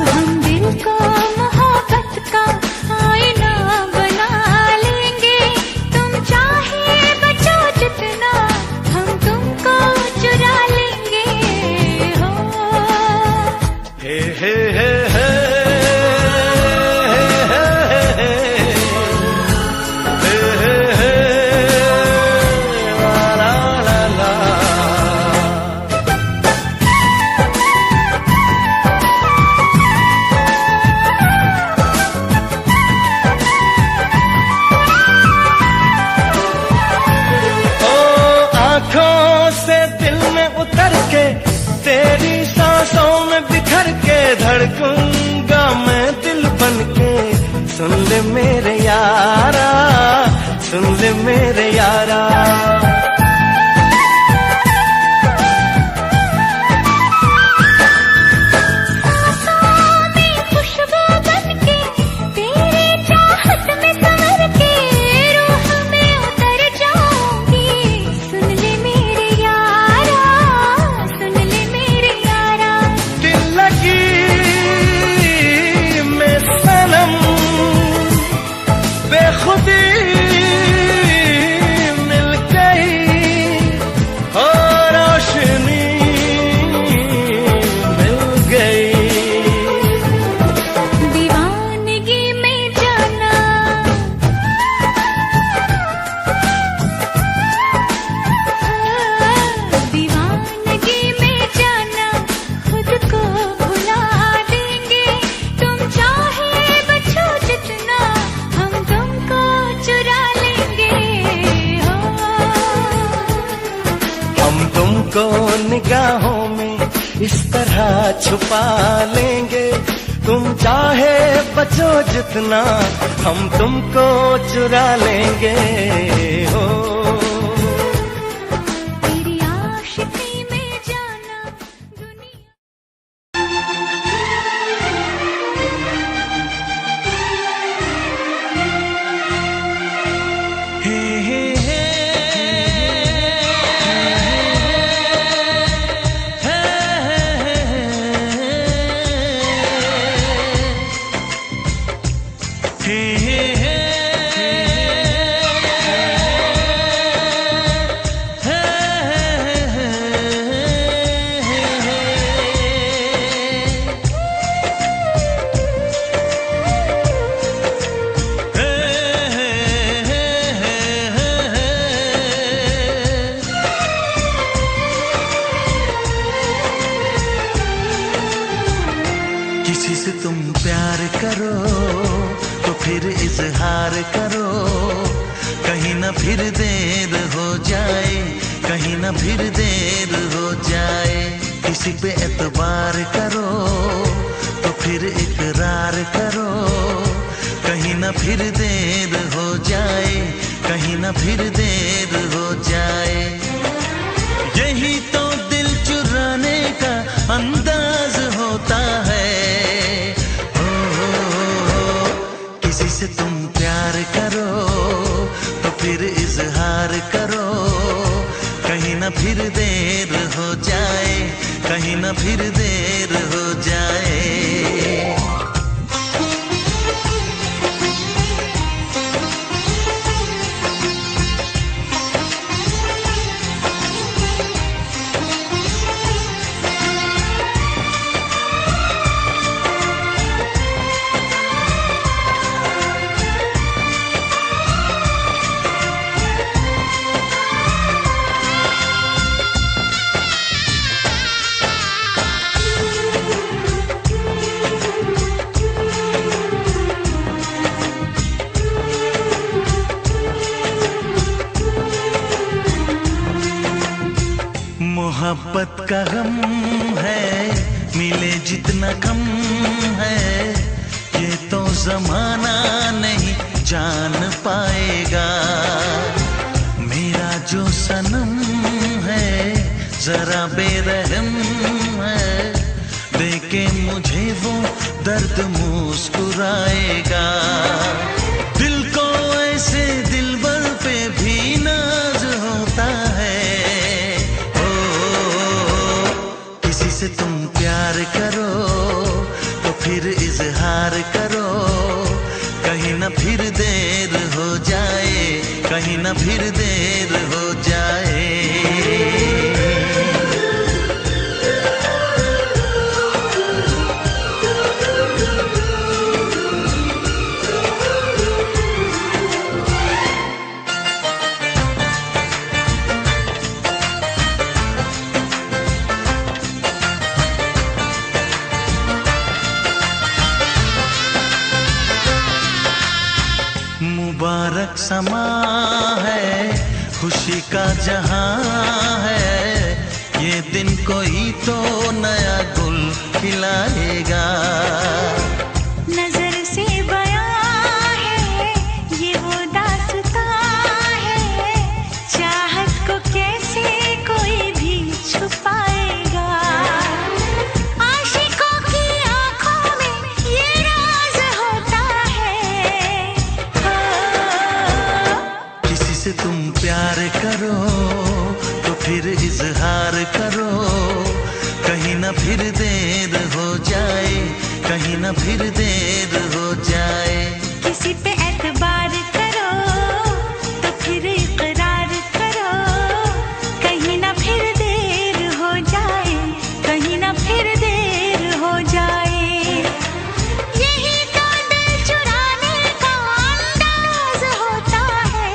हम दिल को मोहब्बत का आईना बना लेंगे। तुम चाहे बचो जितना, हम तुमको चुरा लेंगे। हो हे हे हे हे आँखों से दिल में उतर के, तेरी सांसों में बिखर के, धड़कूंगा मैं दिल बन के। सुन ले मेरे यारा, सुन ले मेरे यारा, में खुशबू बन के, तेरी चाहत में संवर के, रूह में उतर जाऊंगी। सुन ले मेरे यारा, सुन ले मेरे यारा, दिल लगी मैं सनम, बेखुदी मिल गई, हो रोशनी मिल गई। दीवानगी में जाना, दीवानगी में जाना, खुद को भुला देंगे। तुम चाहे बचो जितना, हम तुमको चुरा लेंगे। हो हम तुमको निगाहों में इस तरह छुपा लेंगे। तुम चाहे बचो जितना, हम तुमको चुरा लेंगे। हो तेरी आशिकी में जाना दुनिया। हे हे हे किसी से तुम प्यार करो तो फिर इजहार करो, कहीं ना फिर देर हो जाए, कहीं ना फिर देर हो जाए। किसी पे एतबार करो तो फिर इकरार करो, कहीं ना फिर देर हो जाए, कहीं ना फिर देर हो जाए। यही तो दिल चुराने का अंदाज होता है। किसी से तुम प्यार करो तो फिर इजहार करो, कहीं ना फिर देर हो जाए, कहीं ना फिर देर हो जाए। मोहब्बत का गम है, मिले जितना कम है, ये तो जमाना नहीं जान पाएगा। मेरा जो सनम है जरा बेरहम है, देखे मुझे वो दर्द मुस्कुराएगा। दिल को ऐसे दिलबर पे भी नाज होता है। ओ, किसी से तुम प्यार करो तो फिर इजहार करो, कहीं ना फिर देर हो जाए, कहीं ना फिर देर हो जाए। मुबारक समा है, खुशी का जहां है, ये दिन कोई तो नया गुल खिलाएगा। नजर से बयां है ये वो दास्तां है, चाहत को कैसे कोई भी छुपाएगा। आशिकों की आंखों में ये राज होता है। किसी से तुम प्यार करो तो फिर इजहार करो, कहीं ना फिर देर हो जाए, कहीं ना फिर देर हो जाए। किसी पे एतबार करो तो फिर इकरार करो, कहीं ना फिर देर हो जाए, कहीं ना फिर देर हो जाए। यही तो दिल चुराने का अंदाज होता है।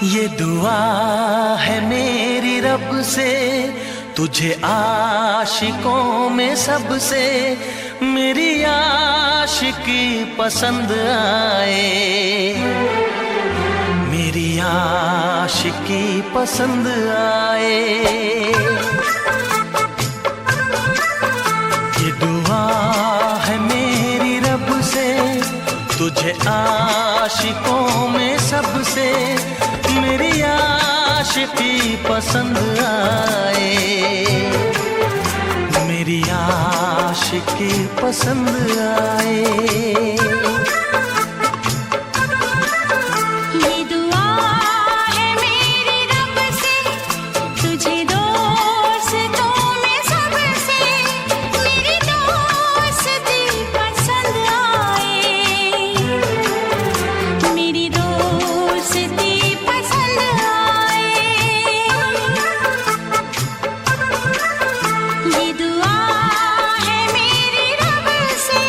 ये दुआ है मेरी रब से, तुझे आशिकों में सबसे मेरी आशिकी पसंद आए, मेरी आशिकी पसंद आए। ये दुआ है मेरी रब से, तुझे आशिकों में सबसे मेरी आशिकी पसंद आए, मेरी आशिकी पसंद आए। ये दुआ है मेरी रब से।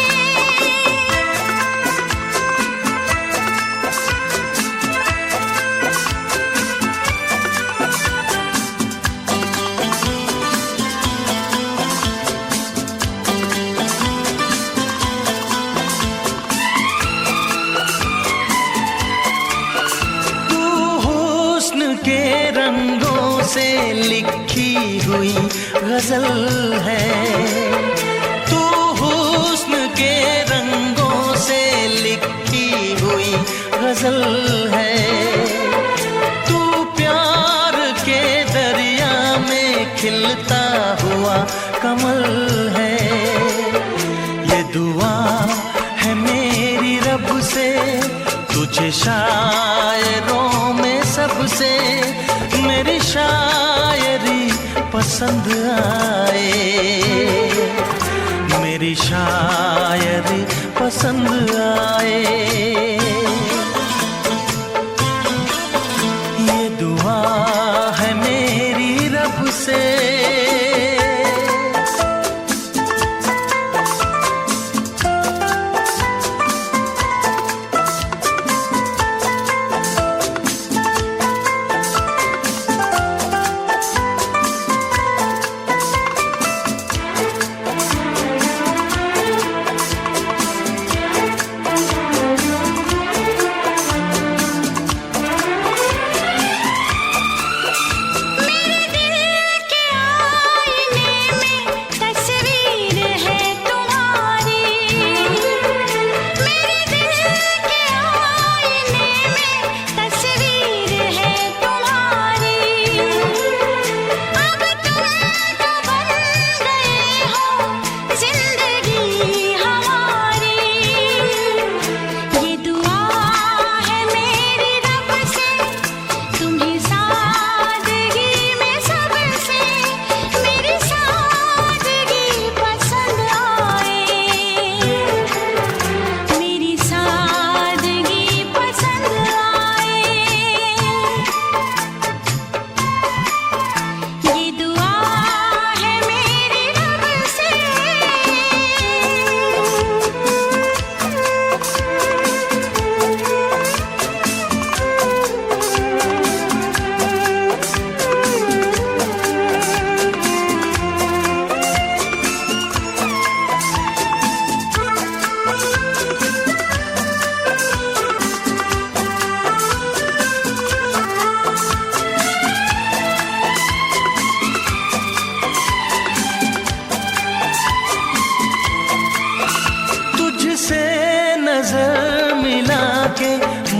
से लिखी हुई गजल है। तू हुस्न के रंगों से लिखी हुई गजल है। तू प्यार के दरिया में खिलता हुआ कमल है। ये दुआ है मेरी रब से तुझे शायरों में सबसे मेरी शायरी पसंद आए। मेरी शायरी पसंद आए। ये दुआ है मेरी रब से।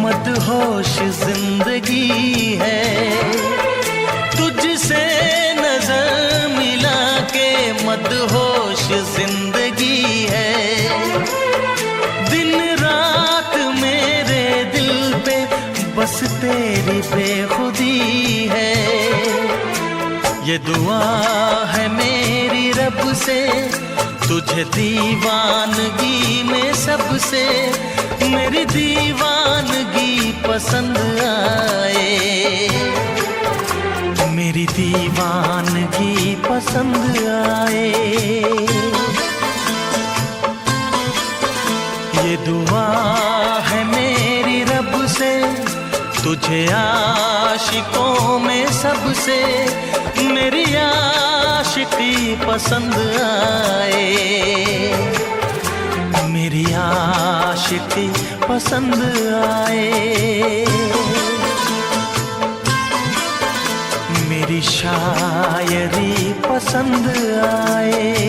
मदहोश जिंदगी है। तुझसे नजर मिला के मदहोश जिंदगी है। दिन रात मेरे दिल पे बस तेरी बेखुदी है। ये दुआ है मेरी रब से तुझे दीवानगी में सबसे मेरी दीवानगी पसंद आए। मेरी दीवानगी पसंद आए। ये दुआ है मेरी रब से तुझे आशिकों में सबसे मेरी आशिकी पसंद आए। मेरी आशिकी पसंद आए। मेरी शायरी पसंद आए।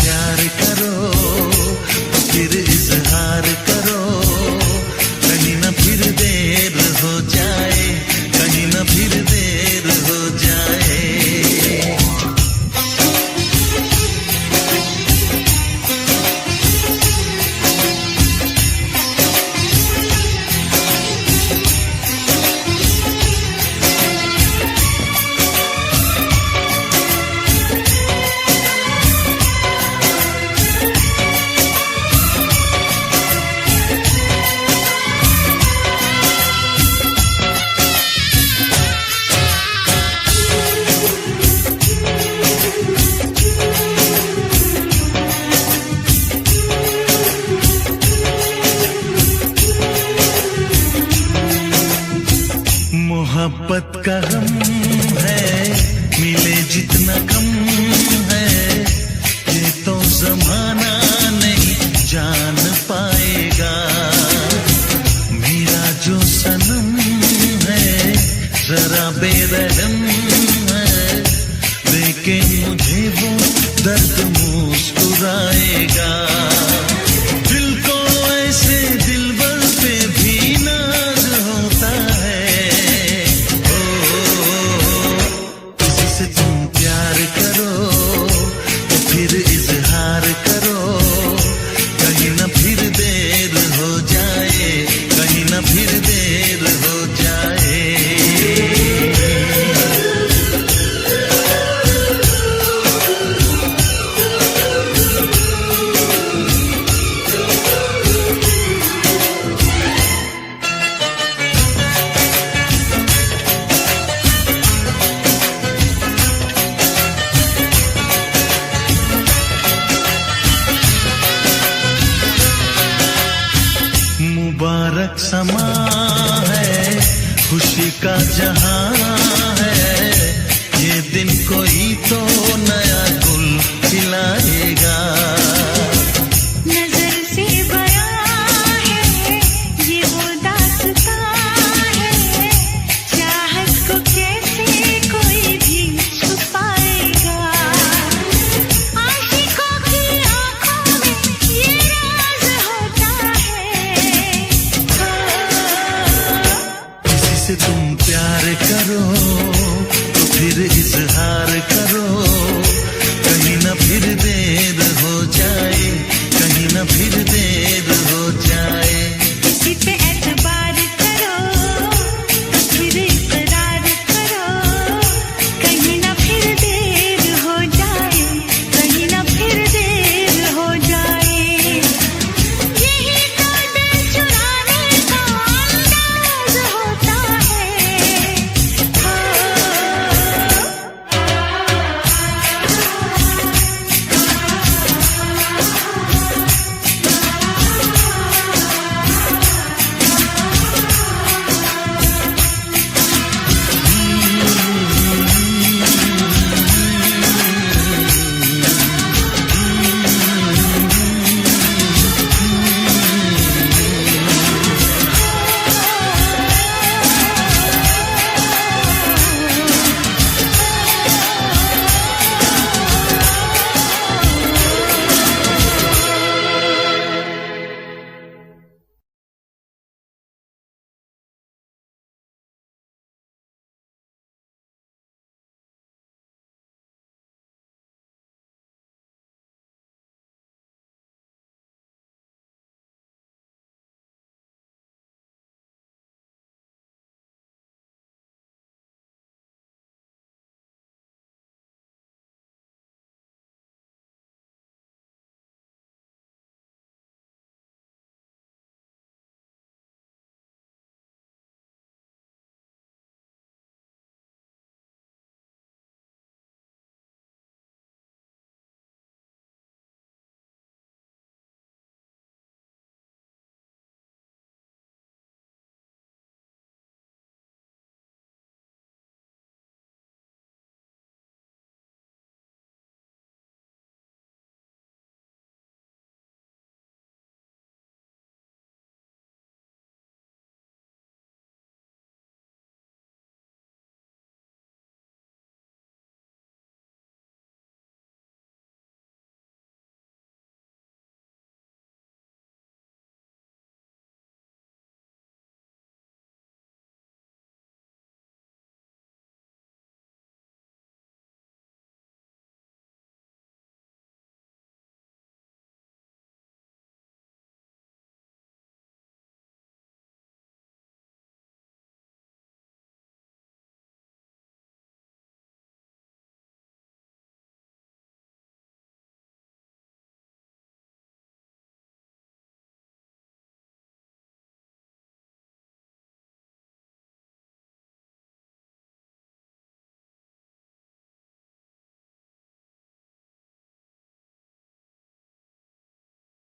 प्यार करो